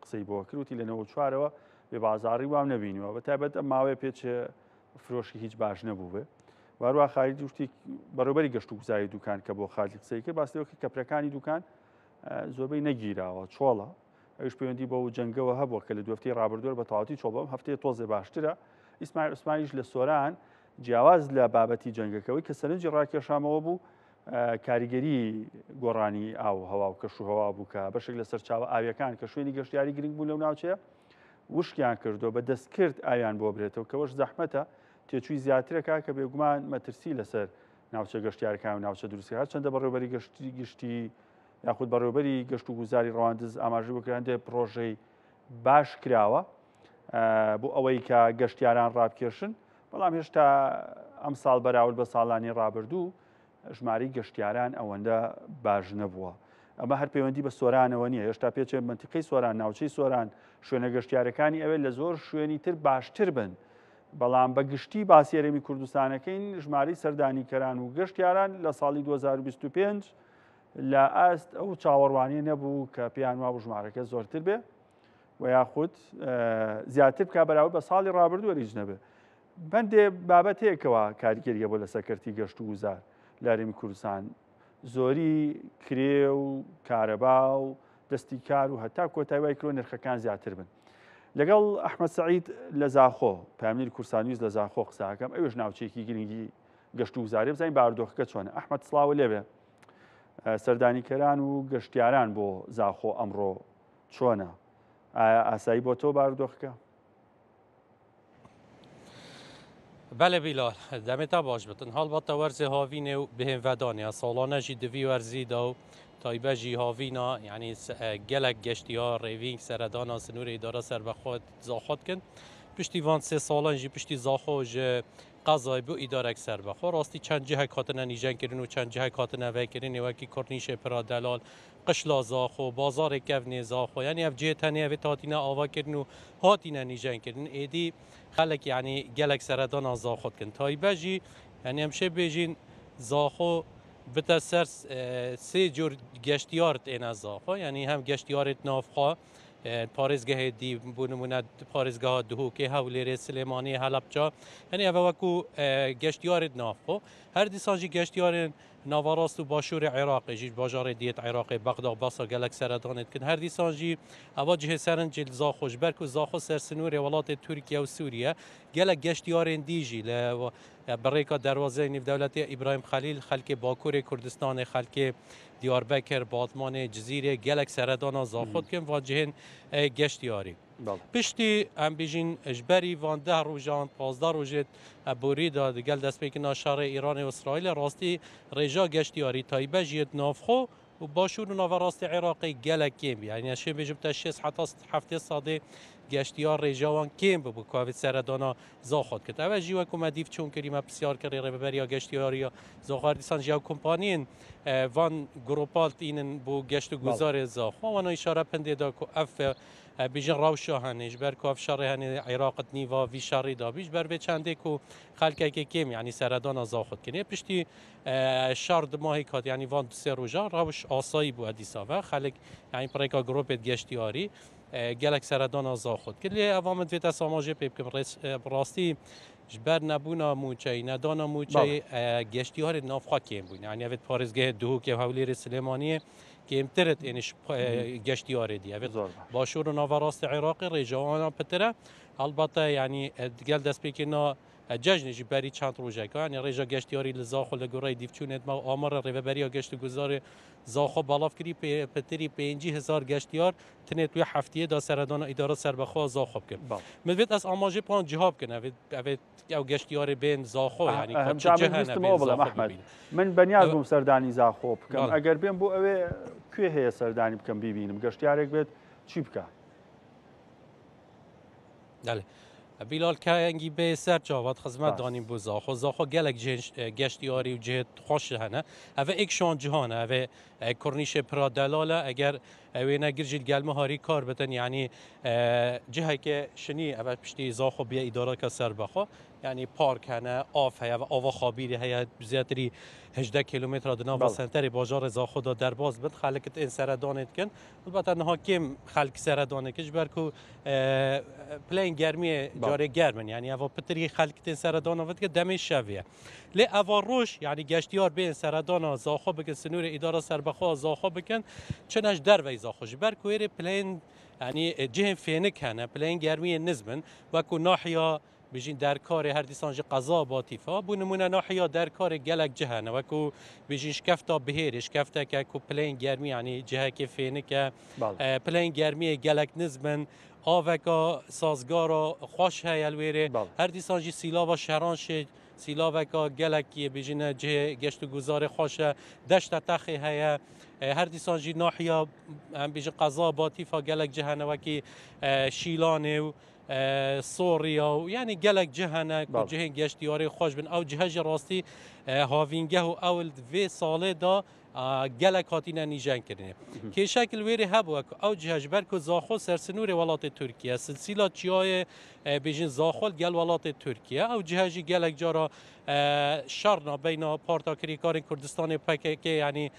قسەی بۆ کردوتی لە 94ەوە بێ بازاڕی وام نەبینیوە بە تایبەت ئەم ماوەیە پێچێ فرۆشی هیچ باش نەبوو بێ. وارووا خالیدی وتی بەڕێوەبەری گەشت و گوزاری دوکان کە بۆ خالی قسەی کرد باسی لەوە کەپرەکانی دوکان زۆربەی نەگیراوە چۆڵە ئەوش پەیوەندی بە و جەنگەوە هەبووە کە لە دو هەفتەی ڕابردووە بە تەواوەتی چۆڵ بەم هەفتەیە تۆزێ باشترە. ئیسماعیل عوسمانیش لە سۆران جیاواز لە بابەتی جەنگەکەوەی کە سەرنجی ڕاکێشامەوە بوو کاریگەری گۆڕانی ئاو هەوا و کەش و هەوا بوو کە بەشێک لە سەرچاوە ئاویەکان کە شوێنی گەشتیاری گرنگ بوو لەو ناوچەیە وشکیان کردو بە دەستکرد ئاویان بۆ برێتەوە کەەوەش زەحمەتە تێچووی زیاترەکە کە بێگومان مەترسی لەسەر ناوچە گەشتیارەکان و ناوچە دروستی هەر چەندە بەڕێوەبەری گشتی یاخود بەڕێوەبەری گەشت و گوزاری ڕەواندز ئاماژەی بۆکراندێ پرۆژەی باش کراوە بۆ ئەوەی کە گەشتیاران ڕابکێشن. بەڵام هێشتا ئەم ساڵ بەراورد بە ساڵانی ڕابردوو ژمارەی گەشتیاران ئەوەندە باش نەبووە. ئەمە هەر پەیوەندی بە سۆرانەوە نییە، هێشتا پێچێ منتیقەی سۆران ناوچەی سۆران شوێنە گەشتیارەکانی ئەوێت لە زۆر شوێنی تر باشتر بن. بەڵام بە گشتی باسی هەرێمی کوردستانەکەین ژمارەی سەردانیکەران و گەشتیاران لە ساڵی 2025 لە ئاست ئەو چاوەڕوانی نەبوو کە پێیان وا بوو ژمارەکە زۆرتر بێ و یاخود زیاتر بکە بەراورد بە ساڵی ڕابردووە ریج نەبێ. بەندێ بابەتەیەکەوە کاریگەریە بۆ لە سەرکەرتی گەشت و گوزار لە هەرێمی کوردستان زۆری کرێ و کارەبا و دەستی کار و هەتا کۆتایی وای کرۆ نرخەکان زیاتر بن. لەگەڵ ئەحمەد سەعید لە زاخۆ پەیامنی کورسان نیوز لە زاخۆ قساکەم ئەوش ناوچەیەکی گرنگی گەشت و گوزاری بزانین باردۆخەکە چۆنە. ئەحمەد سڵاو لێبێ سەردانیکەران و گەشتیاران بۆ زاخۆ ئەمڕۆ چۆنە؟ ئاسایی بۆ تۆ باردۆخەکە؟ بله بیلال دمتا باش بتن حال با تورز هاوینه و بهم ودانه سالانه جی دوی ورزی داو تایبه جی هاوینا یعنی گلک گشتی ها ریوینگ سردان سنور اداره سر بخواد زاخواد کن پشتی وان 3 سالان جی پشتی زاخو جی قضای بو اداره سر بخواد راستی چند جهه کاتنه نیجن کردن و چند جهه کاتنه وی کردن وکی کرنیش پرا دلال قشلا زاخو بازار کفنی زاخو یعنی اف جه تنه و تاتینه آوا کردن و هاتینه نیجن کردن ایدی خلک یعنی گلک سردان زاخواد کن تایبه جی یعنی ئەمشێ بێژین زاخۆ بتە سەر سێ جۆر گەشتیارت ئێنە زاخۆ یعنی هەم گەشتیارێت نافخوا پارێزگەهێ دی بۆ نمونە پارێزگەها دهۆکێ هەولێرێ سلێمانی هەڵەبجا هەنی ئەوە وەکو گەشتیارێت نافخۆ هەر دیسانجی گەشتیارن ناوەڕاست و باشووری عێراقیژی باژارێ دیێت عێراقی بەغدا باسا گەلک سەردانێت کرد هەر دیسانجی ئەوە جهێ سەرنجێت زاخۆش بەرک و زاخۆ سەرسنوورێ وڵاتی تورکیا و سووریە گەلک گەشتیارێن دیژی لە بڕێکا دەواازەی نێودەوڵەتی ئیبراهیم خەلیل خەلکێ باکوورێ کوردستانی خەلکێ دیاربەکر باتمانێ جزیرێ گەلک سەردانا زاخۆت کرد واجهێن گەشتیاری پشتی ئەم بژین ژبەری وانده ڕۆژان 15 ڕۆژێت بۆریدا دەگەل دەستپێکردنا شارێ ئیرانی و ئیسرائیل ڕاستی ڕێژا گەشتیاری تایبەژیت نافخۆ و باشوور و ناوەڕاستی عێراقی گەلک کێم یعنی شێ بێژم تا 6 حتا 7 سادێ گەشتیار ڕێژاوان کێم ببوو کاوێت سەردانا زاخۆت کرد ئەوە ژی وەکو مەدیف چۆن کریمە پرسیار کردی ڕێبەریە گەشتیاریە زاخار دیسان ژیاو کۆمپانین وان گروپالت ئینن بۆ گەشت و گوزارێ زاخۆ وانە ئیشارە پندێدا کو ئەف بیژن ڕاوشە هەنێش بەر کاف شەڕێ هەنێ عێراقت نیوا وی شەڕیدا بیش بەر بێ چندێک و خەلکێکی کێم یعنی سەردانا زاخۆت کردێ پشتی شەڕ ماهی کات یعنی وان سێ ڕۆژە ڕاوش ئاسایی بوو ئەدیساوە خەلک یعنی پڕێکا گرۆپێت گەشتیاری گەلک سەردانا زاخۆت کرد لێ ئەوامت بێتە ساماژێ پێ بکەم ڕاستی ژبەر نەبوونا موچەی نەدانا موچەی گەشتیاری نافخوا کێم بووین یعنی ئەوێت پارێزگەهێ دهۆکێ هەولێری سلێمانیە کێمترت ئێنش گەشتیارێ دی ئەوێت باشوور و ناوەڕاستی عێراقی ڕێژاوانە پترە هەڵبەتە ینی گەل دەستپێکردنا جەژنێژی بەری چەند ڕۆژەکان ڕێژە گەشتیاری لە زاخۆ لە گۆڕی دیفچوونێت مە ئامەڕە ڕێبەریە گەشت و گوزارێ زاخۆ باڵافکردی پتری 5,000 گەشتیار تنێت توی هەفتەیەدا سەردانا ئیدارە سەربەخوا زاخۆ بکرد مەوێت ئەس ئاماژێ پلان جیهاب بکەن ئەوێت ئەو گەشتیارێ بێن زاخۆ ینی من بەنیاز بووم سەردانی زاخۆ بکەم ئەگەر بێن بۆ ئەوێ کوێ هەیە سەردانی بکەم ببینم گەشتیارێک بێت چی بکە بیلال کەنگی بێ سەر چاوات خزمەت دانیم بۆ زاخۆ زاخۆ گەلک گەشتیاری و جێت خۆش هەنە ئەvە ئێکشان جیهانە ئەvێ کوڕنیشێ پرادەلالە ئەگەر ئەوێ نەگرژیت گەلمە هاری کار بتن یعنی جهێکێ شنی ئەvە پشتی زاخۆ بێ ئیدارەکە سەربەخۆ یعنی پارک هەنە ئاف هەیە و ئاوا خابیری هەیە زیاتری 18 کیلومتر دناو سنتری باژار زاخۆدا دەرباز بن خەلکت ئێن سەردانێت کن البەتە نەها کێم خەلک سەردانێکش بەرکو پلین گەرمیە جارێ گەرمن یعنی ئەوە پتری خەلکتێن سەردانەوەت کە دەمێ شەویە لێ ئەوە ڕۆژ یعنی گەشتیار بێن سەردانا زاخۆ بکەن سنووری ئیدارە سەربەخوا زاخۆ بکەن چنەش دەروەی زاخۆش بەرکو وێرێ پلین ینی جهێن فێنک هەنە پلین گەرمیە نزمن وەکو ناحیا بژین دەرکارێ هەر دیسانجی قەزا باتیفا بوو نمونە ناحیا دەرکارێ گەلک جهەنە وەکو بژین شکەفتا بهێرێ شکەفتەکە کو پلین گەرمی ینی جهەکێ فێنکە پلین گەرمیە گەلک نزمن ئاوەکە سازگارە خۆش هەیە لێرێ هەر دیسانجی سیلاوە شەرانشێ سیلاوەکە گەلکی بژینە جێ گەشت و گوزارێ خۆشە دەشتە تەخی هەیە هەر دیسانجی ناحیا ئەم بژین قەزا باتیفا گەلک جهەنەوەکی شیلانێ و سۆڕیا و ینی گەلک جهەنە جهێن گەشتیاری خۆش بن ئەو جهەژی ڕاستی هاوینگە و ئەول vê ساڵێدا gelek hatîne nîjenkirinê. Kêşekil wêrê hebûye ku ew cih ji ber ku Zaxo sersinûrê welatê Tirkiye silsîla çiyayê bêjin Zaxo gel welatê Tirkiye ew cih jî gelek cara şerna beyna Parta Kirîkarên Kurdistanê PKK yanî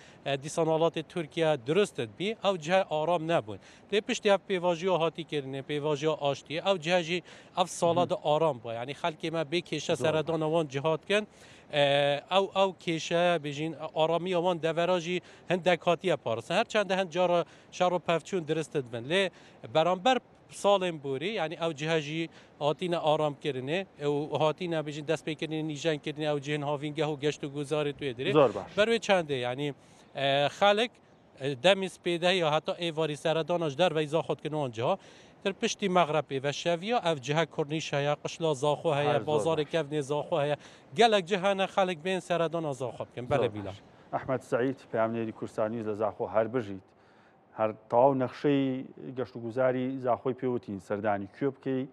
dîsan welatê Tirkiye durist bî ew cih aram nebûn. Lê piştî ev pêvajiya hatî kirinê pêvajiya aştiye ew cih jî ev sala de aram bûye yanî xelkê me bê kêşe seredana wan cihat kin ew kêşe bêjin aramiya wan devera jî hindek hatiye parastin her çende hin cara şer û pevçûn dirist dibin lê beramber salên borî yanî ew cihe jî hatîne aramkirinê û hatîne bêjin destpêkirinê nîjenkirinê ew cihên havîngeh û geşt û guzarê tuyê dirê ber wê çendê yanî xelek demî spêde ya heta êvarî seredana ji derveyî zaxotkirin wan ciha Tir piştî Meğrepê ve şeviya ev cihe Kornîş heye, qişla Zaxo heye, bazarê kevnê Zaxo heye. Gelek cihene xelek bên seredana Zaxo bikin. Bele bîla. Ehmed Seîd peyamnêrî Kursanî li Zaxo her bijît. Her taw nexşeyî geşt û guzarî Zaxoyê pêwitîn serdanî kû bikî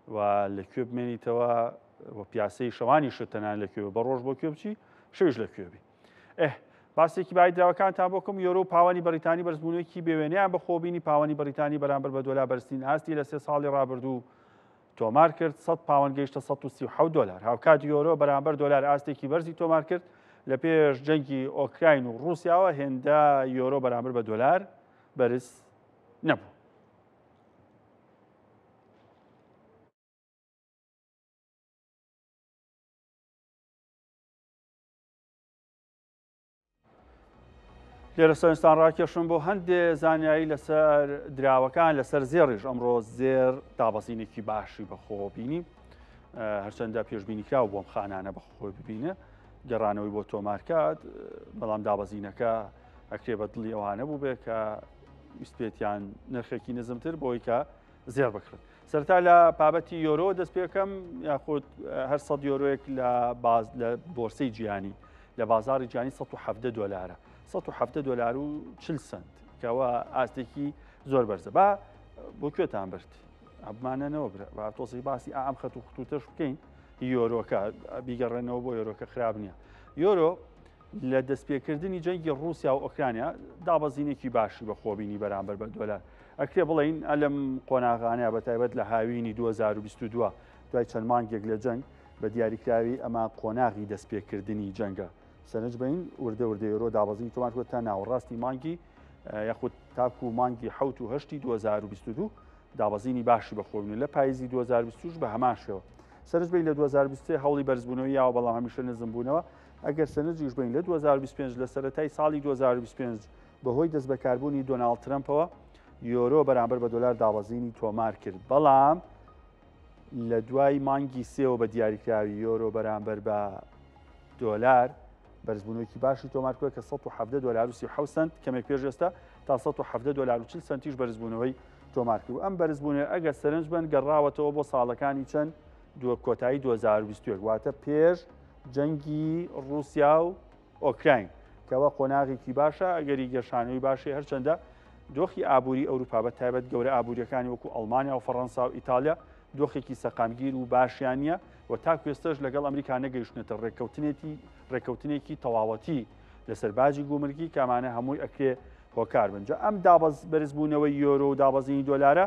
ve li kû bimênîtewe ve piyaseyê şewanî şi tenan li kû bi roj bo kû biçî şêj li kû bî. باسێکی بای دراوەکانتان بۆکەم یۆرۆ و پاوانی بەریتانی بەرزبوونێکی بێوێنەیان بەخۆبینی پاوانی بەریتانی بەرامبەر بە دۆلار بەرزترین ئاستی لە 3 ساڵی ڕابردوو تۆمار کرد 100 پاوەند گەیشتە 137 دلار. هاوکات یۆرۆ بەرامبەر دلار ئاستێکی بەرزی تۆمار کرد لە پێش جەنگی ئۆکراین و رووسیاوە هێندە یۆرۆ بەرامبەر بە دلار بەرز نەبوو. لێرە سەرنجستان ڕاکێشم بۆ هەندێ زانیاری لەسەر دراوەکان لەسەر زێڕیش ئەمڕۆ زێر دابەزینێکی باشی بەخۆ بینی هەرچەندە پێشبینیکراوە بۆم خانانە بەخۆی ببینە گەڕانەوەی بۆ تۆمارکات بەڵام دابەزینەکە ئەکرێ بە دڵی ئەوانە بوو بێ کە ویستپێتیان نرخێکی نزمتر بۆی کە زێر بکرێت. سەرتا لە بابەتی یۆرۆ دەست پێکەم یاخود هەر 100 یۆرۆیەک لە بۆرسەی جیهانی لە بازاری جیهانی 170 دلارە. 170 دلار و 40 سنت کەەوە ئاستێکی زۆر بەرزە. با بۆ کوێتان برد ئەبمانەنەوە با تۆزی باسی ئەم خەت و خوتوتەش بکەین یۆرۆکە بیگەڕێنەوە بۆ یۆرۆکە خراپ نییە. یۆرۆ لە دەستپێکردنی جەنگی رووسیا و ئۆکرانیا دابەزینێکی باشی بە خۆبینی بەرامبەر بە دۆلار. ئەکرێ بڵین ئەلم قۆناغانەیە بەتایبەت لە هاوینی 2022 دوای چەند مانگێک لە جەنگ بە دیاریکراوی ئەمە قۆناغی دەستپێکردنی جەنگە. سەرنج بین وردە یۆرۆ دابەزینی تۆمار کرد تا ناوەڕاستی مانگی یاخود تاکو مانگی 7 و 8 2022 دابەزینی باشی بەخۆبوون لە پاییزی 2020 بە هەمان شێوە. سەرنج بین لە 2023 هەوڵی بەرزبوونەوەی یاوە بەڵام هەمیشە نزم بوونەوە. ئەگەر سەرنجیش بین لە 2025 لە سەرەتای ساڵی 2025 بەهۆی دەست بەکاربوونی دۆناڵد ترەمپەوە یۆرۆ بەرامبەر بە دۆلار دابەزینی تۆمار کرد. بەڵام لە دوای مانگی سێەوە بە دیاریکراوی یۆرۆ بەرامبەر بە دۆلار بەرزبوونەوەیکی باشی تۆمار کرد کە 170 دلار و 37 سنت کەمێک پێش ئێستا تا 170 دلار و 40 سنتیش بەرزبوونەوەی تۆمار کرد. ئەم بەرزبوونە ئەگەر سەرنج بن گەڕاوەتەوە بۆ ساڵەکانی چەند کۆتایی 2021 واتە پێش جەنگی رووسیا و ئۆکراین کەەوە قۆناغێکی باشە ئەگەری گەشانەوەی باشی هەرچەندە دۆخی ئابووری ئەوروپا بە تایبەت گەورە ئابوووریەکانی وەکو ئەڵمانیا و فەڕەنسا و ئیتالیا دۆخێکی سەقامگیر و باشیانە و تا کوێستەش لەگەڵ ئەمریکا نەگەیشتنێتە ڕێککەوتنێکی تەواوەتی لەسەر باجی گومرگی کامانە هەمووی ئەکرێ هۆکار بنجە ئەم بەرزبوونەوەی یۆرۆ و دابەزینی دۆلارە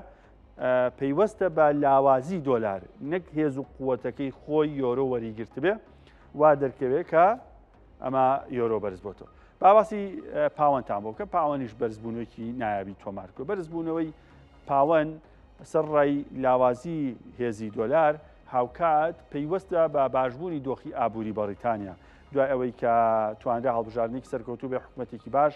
پەیوەستە بە لاوازی دۆلار نەک هێز و قووەتەکەی خۆی یۆرۆ وەریگرت بێ وا دەرکەوێت کە ئەمە یۆرۆ بەرز بۆتەوە. باواسی پاوەندتان بۆ کە پاوەنیش بەرزبوونەوەیکی نایابی تۆمار کرد. بەرزبوونەوەی پاوەند سەر ڕای لاوازی هێزی دۆلار هاوکات پەیوەستە بە باشبوونی دۆخی ئابووری بەریتانیا دوای ئەوەی کە توانرا هەڵبژاردنێکی سەرکەوتوو بێ حکوومەتێکی باش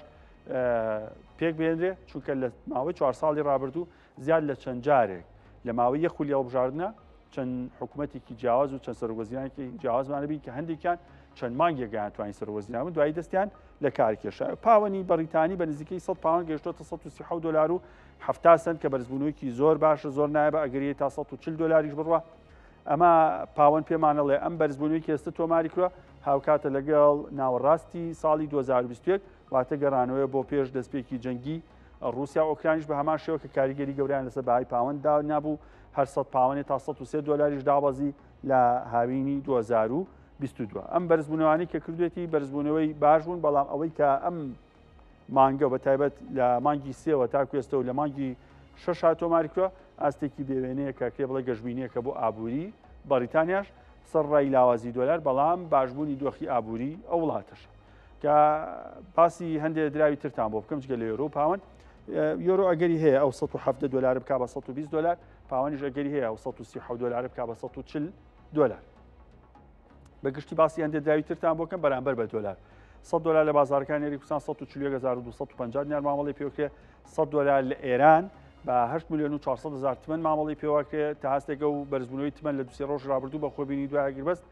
پێک بێنرێ چونکە لە ماوەی 4 ساڵی ڕابردوو زیاد لە چەند جارێک لە ماوەی یەک خولی هەڵبژاردنە چەند حکوومەتێکی جیاواز و چەند سەرۆکوەزیرانێکی جیاوازمانەبی کە هەندێکیان چەند مانگێکیان توانین سەرۆکوەزیران دوایی دەستیان لە کار کێشا. پاوەنی بەریتانی بە نزیکەی 100 پاوەند گەیشتۆتە 137 دلار و 70 سنت کە بەرزبوونەوەیکی زۆر باشە زۆر نایبە ئەگەری تا 140 دلاریش بڕوە. ئەمە پاوەند پێمانەڵێ ئەم بەرزبوونەوەی کێستە تۆماری کڕە هاوکاتە لەگەڵ ناوەڕاستی ساڵی 2021 واتە گەڕانەوەی بۆ پێش دەستپێکی جەنگی رووسیا ئۆکرانیش بە هەمان شێوە کە کاریگەری گەوریان لەسەر بەهای پاوەنددا نابوو هەر 100 پاوەندی تا 103 دلاریش دابەزی لە هاوینی 2022. ئەم بەرزبوونەوانی کە کردوێتی بەرزبوونەوەی باش بوون بەڵام ئەوەی کە ئەم مانگە بە تایبەت لە مانگی سێوە تا کوێستە و لە مانگی 6 تۆماری کڕە ئاستێکی بێوێنەیە کە کرێ بڵێ گەشتبینیەکە بۆ ئابووری بەریتانیاش سەر ڕای لاوازی دۆلار بەڵام باشبوونی دۆخی ئابووری ئەو وڵاتەش کە باسی هەندێک دراوی ترتان بۆ بکەم جگە لە یۆرۆ پاوەند یۆرۆ ئەگەری هەیە ئەو 170 دلار بک بە 120 دلار پاوەنیش ئەگەری هەیە ئەو 137 دلار بک بە 140 دلار. بەگشتی باسی هەندێک دراوی ترتان بۆکەم بەرامبەر بە دلار 100 دلار لە بازارەکانی ئێران 14250 دیار مامەڵی پێوکرێ 100 دلار لە ئێران بە 8 میلیۆن و 400 هزار تمەن مامەڵی پێوەکرێت تا هەستێکە و بەرزبوونەوەی تمەن لە دوسێ ڕۆژ ڕابردوو بە خۆبینی دوای ئەگربەست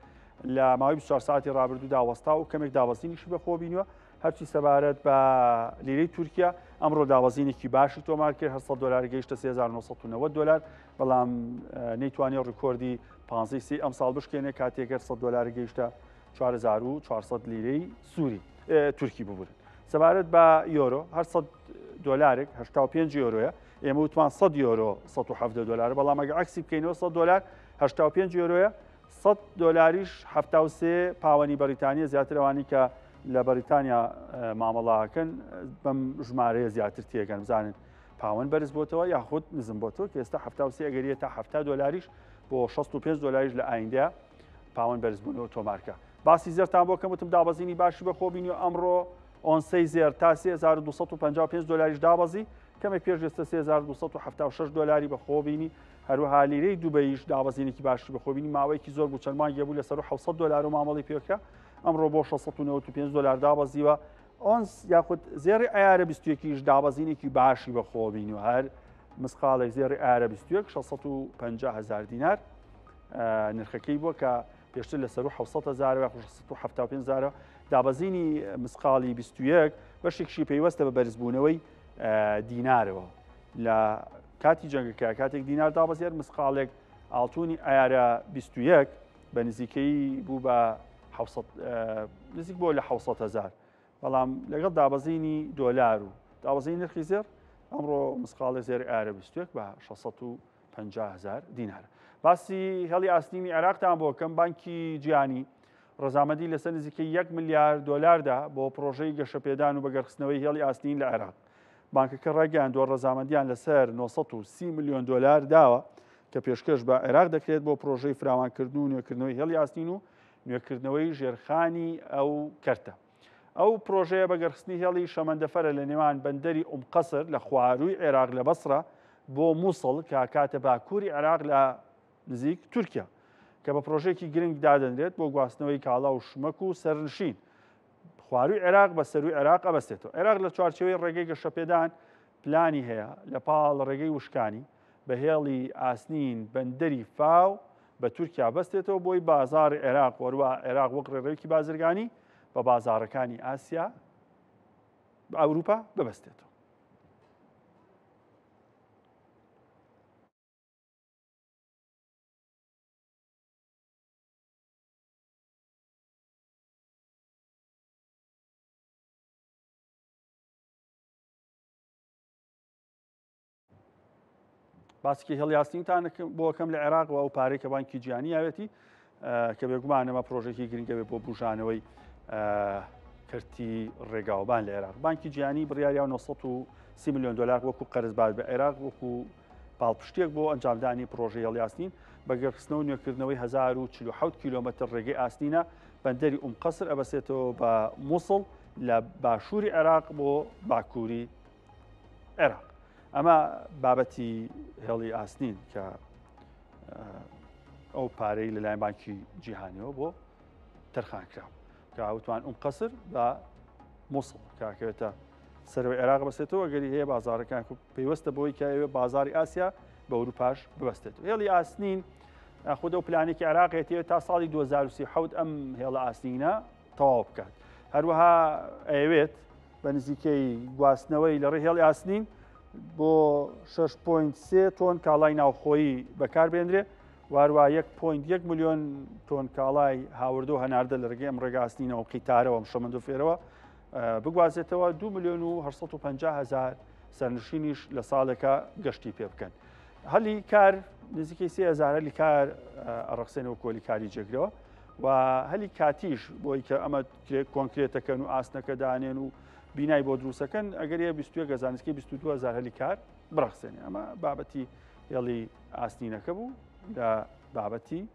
لە ماوەی 24 ساعتی ڕابردوودا وەستا و کەمێک دابەزینیشی بە خۆبینیوە هەرچی سەبارەت بە لیرەی تورکیا ئەمڕۆ دابەزینێکی باشی تۆمار کرد 800 دلار گەیشتە 3990 دلار بەڵام نەیتوانێت ڕکۆردی 15 ئەم ساڵ بشکێنێ کاتێکەر 100 دلار گەیشتە 4400 لیرەی سووری تورکی ببورن. سەبارەت بە یۆرۆ هەر 100 دلارێک 85 یۆرۆیە ئێمە وتمان 100 یۆرۆ 170 دلار بەڵام ئەگە عکسی بکەینەوە 100 دلار 85 یۆرۆیە 100 دلاریش 73 پاوەنی بەریتانیا زیاتر ئەوانی کە لە بەریتانیا مامەڵاکەن بەم ژمارەیە زیاتر تێگەن بزانن پاوەند بەرز بۆتەوە یاخود نزم بۆتەوە کە ئێستا 73 ئەگەریە تا 70 دلاریش بۆ 65 دلاریش لە ئایندە پاوەند بەرزبوونەوە تۆمارکە. باسی زێرتان بۆ کەم وتم دابەزینی باشی بەخۆبینی و ئەمڕۆ ئۆنسەی زێر تا 3255 دلاریش دابەزی کەمێک پێش ئێستا 3276 دلاری بەخۆبینی هەروەها لیرەی دووبەیش دابەزینێکی باشی بەخۆبینی ماوەیەکی زۆر بوو چەند مانگێ بوو لەسەر 700 دلار و مامەڵی پێکە ئەمڕۆ بۆ 695 دلار دابەزیوە. ئۆنس یاخود زێری ئایارە 21یش دابەزینێکی باشی بەخۆبینی و هەر مسقاڵی زێری ئایارە 21 650,000 دینار نرخەکەی بووە کە پێشتر لەسەر 700,000 675,000 دابەزینی مسقاڵی 21 بەشێکشی پەیوەستە بە بەرزبوونەوەی دینارەوە لە کاتی جەنگەکە کاتێک دینار دابەزێر مسقالێک ئاڵتوونی ئایارە 21 بە نزیکەی بوو بە نزیک بۆ لە 600,000 بەڵام لەگەڵ دابەزینی دۆلار و دابەزینی نرخی زێر ئەمڕۆ مسقاڵی زێر ئایارە 21 بە 650,000 دینار. باسی هەڵی ئاستینی عێراقتان بۆ کەم بانکی جیهانی ڕەزامەندی لەسەر نزیکەی 1 میلیارد دۆلاردا بۆ پرۆژەی گەشەپێدان و بەگەرخستنەوەی هێڵی ئاستین لە عێراق. بانکەکە ڕاگەیاندووە ڕەزامەندیان لەسەر 930 میلیۆن دۆلار داوە کە پێشکەش بە عێراق دەکرێت بۆ پرۆژەی فراوانکردن و نوێکردنەوەی هێڵی ئاستین و نوێکردنەوەی ژێرخانی ئەو کەرتە. ئەو پرۆژەیە بەگەرخستنی هێڵی شەمەندەفەرە لە نێوان بەندەری قەسر لە خوارووی عێراق لە بەسرە بۆ مووسڵ کە کاتە باکووری عێراق لە نزیک تورکیا کە بە پرۆژێکی گرنگ دادەنرێت بۆ گواستنەوەی کاڵا و شمەک و سەرنشین خوارووی عێراق بە سەروی عێراق ئەبەستێتەوە. عێراق لە چوارچەوەی ڕێگەی گەشەپێدان پلانی هەیە لە پاڵ ڕێگەی وشکانی بە هێڵی ئاسنین بەندەری فاو بە تورکیا بەستێتەوە بۆی بازار عێراق وەروە عێراق وەک ڕێڕەوەیەکی بازرگانی بە بازارەکانی ئاسیا بە ئەوروپا ببەستێتەوە. باسکی هێڵی ئاستینتان بۆکەم لە عێراق و ئەو پارەی کە بانکی جیهانی یاوێتی کە بێگومانەمە پرۆژێکی گرنگە بێت بۆ بژانەوەی کەرتی ڕێگاوبان لە عێراق. بانکی جیهانی بڕیاریان 930 میلیۆن دلار وەکو قەرزبات بە عێراق وەکو پاڵپشتێک بۆ ئەنجامدانی پرۆژەی هێڵی ئاستین بەگەرخستنەوە و نوێکردنەوەی 1047 کیلۆمەتر ڕێگەی ئاستینە بەندەری قەسر ئەبەسێتەوە بە مووسڵ لە باشووری عێراق بۆ باکووری عێراق. ئەمە بابەتی هێڵی ئاستین کە ئەو پارەی لەلایەن بانکی جیهانیەوە بۆ تەرخانکرا کە وتوان قەسر بە مووسڵ کاکەوێتە سەرەوەی عێراق بەستێتەوە گەری هەیە بازارەکان پێیوەستە بۆی کە ئەوێ بازاری ئاسیا بە ئەوروپاش ببەستێتەوە. هێڵی ئاستین خودە و پلانێکی عێراقێتەوە تا ساڵی 2037 ئەم هێڵە ئاستینە تەواو بکات. هەروەها ئەوێت بە نزیکەی گواستنەوەی لە ڕێ هێڵی ئاستین بۆ 6.3 تۆن کاڵای ناوخۆیی بەکاربێنرێ وارووا 1.1 میلیۆن تۆن کاڵای هاوردە و هەناردە لە ڕێگەی ئەم ڕێگاستینەوە قیتارەوە ئەم شەمەند و فێرەوە بگوازێتەوە 2 میلیۆن و 850,000 سەرنشینیش لە ساڵێکە گەشتی پێ بکەن. هەلی کار نزیکەی 30,000 هەلی کار ئەڕەخسێنەوە کۆلی کاری جێگرەوە و هەلی کاتیش بۆی کە ئەمە کۆنکرێتەکەن و ئاسنەکە دانێن و بینای بۆ دروستەکەن ئەگەر 21 زانستی 22,000 هەلی کار بڕەخسێنێ. ئەمە بابەتی هێڵی ئاستینەکە بوو لە بابەتی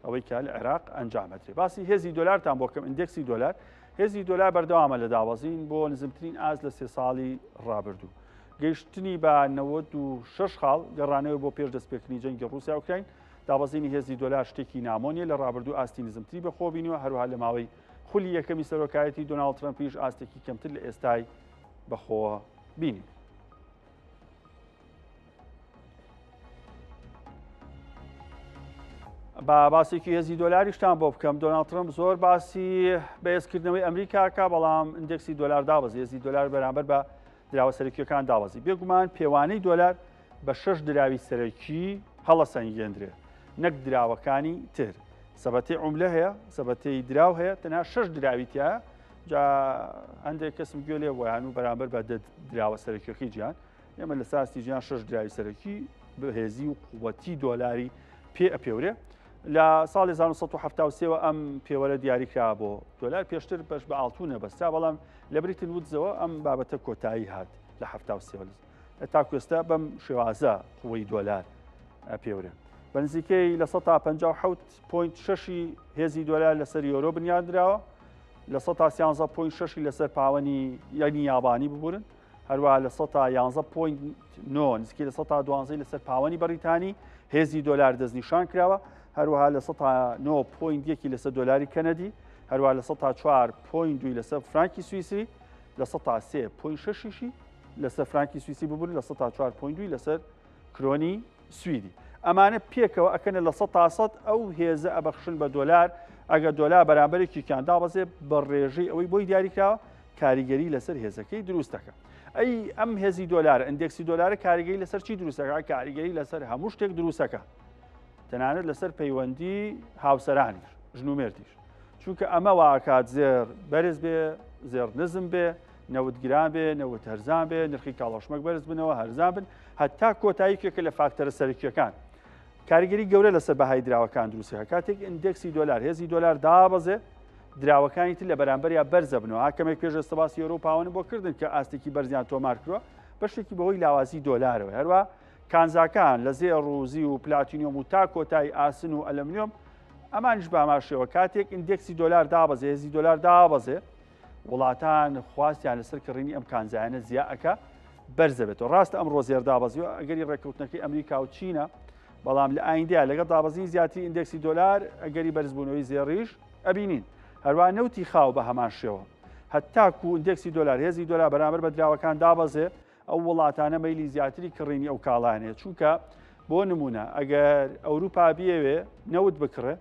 ئەوەی کە لە عێراق ئەنجامەدرێت. باسی هێزی دۆلارتان بۆ کەم ئیندێکسی دۆلار هێزی دۆلار بەردەوامە لە داوەزین بۆ نزمترین ئاز لە 3 ساڵی ڕابردوو. گەیشتنی بە 96 خاڵ گەڕانەوە بۆ پێش دەستپێکردنی جەنگی ڕووسیا و ئوکراین دابەزینی هێزی دۆلار شتێکی نامۆنیە لە ڕابردوو ئاستی نزمتری بەخۆبینەوە هەروها لە ماوەی خولی یەکەمی سەرۆکایەتی دۆناڵد ترەمپیش ئاستێکی کەمتر لە ئێستای بەخۆوە بینی. با باسێکی هێزی دۆلاریشتان بۆ بکەم دۆناڵد ترەمپ زۆر باسی بەهێزکردنەوەی ئەمریکاکە بەڵام ئیندێکسی دۆلار دابەزی هێزی دۆلار بەرامبەر بە دراوە سەرەکیەکان داوەزی. بێگومان پێوانەی دۆلار بە 6 دراوی سەرەکی هەڵە سەنگێنرێ نەک دراوەکانی تر. سەبەتەی عوملە هەیە سەبەتەی دراو هەیە تەنها 6 دراویتیە جا هەندێک کەسم گوێ لێ بۆیان و بەرامبەر بە دراوە سەرەکیەکەی گیان ئێمە لە ساستی گیان 6 دراوی سەرەکی بەهێزی و قووەتی دۆلاری پێ ئەپێورێ. لە ساڵی 1970 ئەم پێوەرە دیاریکرا بۆ دۆلار پێشتر بەش بە ئاڵتونە بەستا بەڵام لە بریتن وودزەوە ئەم بابەتە کۆتایی هات لە 1970 تاکو ئێستا بەم شێوازە قووەی دۆلار پێورێن بە نزیکەی لە 157.6 هێزی دۆلار لەسەر یۆرۆ بنیادراوە لە 113.6 لەسەر پاوەنی یەنی یابانی ببورن هەروە لە 111.9 نزیکەی لە 112 لەسەر پاوەنی بەریتانی هێزی دۆلار دەستنیشان کراوە هەروەها لە 109.1 لەسەر دۆلاری کەنەدی هەروە لە 104.2 لەسەر فرانکی سوئیسری لە 103.6 لەسەر فرانکی سوئیسی ببوون لە 104.2 لەسەر کرۆنی سویدی ئەمانە پێکەوە ئەکەنە لە 100 ئەو هێزە ئەبەخشن بە دۆلار ئەگە دۆلار بەرامبەرێکی کیان دابەزێ بە ڕێژەی ئەوەی بۆی دیاریکراوە کاریگەری لەسەر هێزەکەی دروستەکە ئەی ئەم هێزی دۆلار ئەندێکسی دۆلارە کاریگەری لەسەر چی دروستەکە کاریگەری لەسەر هەموو شتێک دروستەکە تەنانەت لەسەر پەیوەندی هاوسەرانیش ژنومێردیش چونکە ئەمە واکات زێر بەرز بێ زێر نزم بێ نەوت گران بێ نەوت هەرزان بێ نرخی کاڵۆشمەک بەرز بنەوە هەرزان بن هەتا کۆتاییکێکە لە فاکتەرە سەرکیەکان کاریگەری گەورە لەسەر بەهای دراوەکان دروستەکە کاتێک ئیندێکسی دۆلار هێزی دۆلار دابەزێ دراوەکانی تر لە بەرامبەریا بەرزە بنەوە کەمێک پێش ئەستەباسی ئەوروپاوانە بۆ کردن کە ئاستێکی بەرزیان تۆمار کردووە بەشێکی بەهۆی لاوازی دۆلارەوە هەروە کانزاکان لە زێر ڕووزی و پلاتینیۆم و تا کۆتایی ئاسن و ئەلەمنیۆم ئەمانش باماشەوە کاتێک ئیندێکسی دۆلار دابەزێ هێزی دۆلار دابەزێ وڵاتان خواستیان لەسەر کڕینی ئەم کانزایانە زیائەکە بەرزە بێتەوە ڕاستە ئەمڕۆ زێر دابەزیوە ئەگەری ڕێککەوتنەکەی ئەمریکا و چینە بەڵام لە ئایندەیە لەگەڵ دابەزی زیاتری ئیندێکسی دۆلار ئەگەری بەرزبوونەوەی زێڕیش ئەبینین هەروە نەوتی خاو بە هەمان شێوە هەتاکو ئیندێکسی دۆلار هێزی دۆلار بەرامبەر بە دراوەکان دابەزێ ئەو وڵاتانە مەیلی زیاتری کڕینی ئەو کاڵانەیە چونکە بۆ نمونە ئەگەر ئەوروپا بێوێ نەوت بکڕێ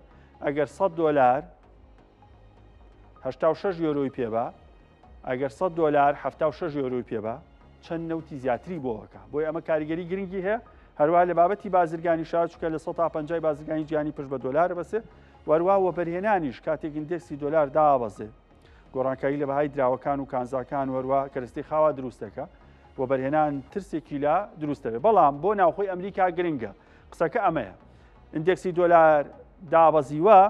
ئەگەر 100 دۆلار 86 یۆرۆی پێبا ئەگەر 100 دۆلار 76 یۆرۆی پێبا چەند نەوتی زیاتری بۆەکە بۆی ئەمە کاریگەری گرنگی هەیە هەروە لە بابەتی بازرگانی شار چکە لە 150 بازرگانی جیهانی پشت بە دۆلار بەسێ وەروە وەبەرهێنانیش کاتێک ئیندێکسی دۆلار دابەزێ گۆڕانکاری لە بەهای دراوەکان و کانزاکان وەروە کەرستی خاوا دروستەکە وەبەرهێنان ترسێکی لا دروستەوێت بەڵام بۆ ناوخۆی ئەمریکا گرنگە قسەکە ئەمەیە ئیندێکسی دۆلار دابەزیوە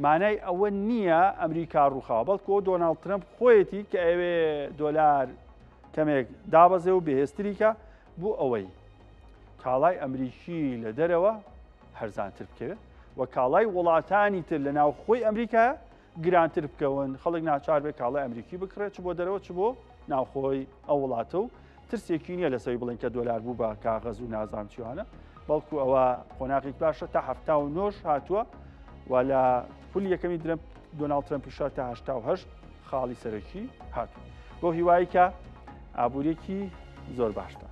مانای ئەوە نییە ئەمریکا ڕووخاوە بەڵکو دۆناڵد ترەمپ خۆیەتی کە ئەوێ دۆلار کەمێک دابەزێ و بەهێستریکە بوو ئەوەی کاڵای ئەمریکی لە دەرەوە هەرزانتر بکەوێت و کاڵای وڵاتانی تر لە ناو خۆی ئەمریکا گرانتر بکەون خەڵک ناچار بێت کاڵای ئەمریکی بکرێت چ بۆ دەرەوە چ بۆ ناوخۆی ئەو وڵاتە و ترسێکی نییە لەسەوی بڵێن کە دۆلار بوو بە کاغەز و نازام چیوانە بەڵکو ئەوە قۆناغێک باشە تا 79 هاتووە و لە پول یەکەمی دۆناڵد ترەمپیشا تا 88 خاڵی سەرەکی هاتووە بۆ هیوایی کە ئابوورێکی زۆر باشتە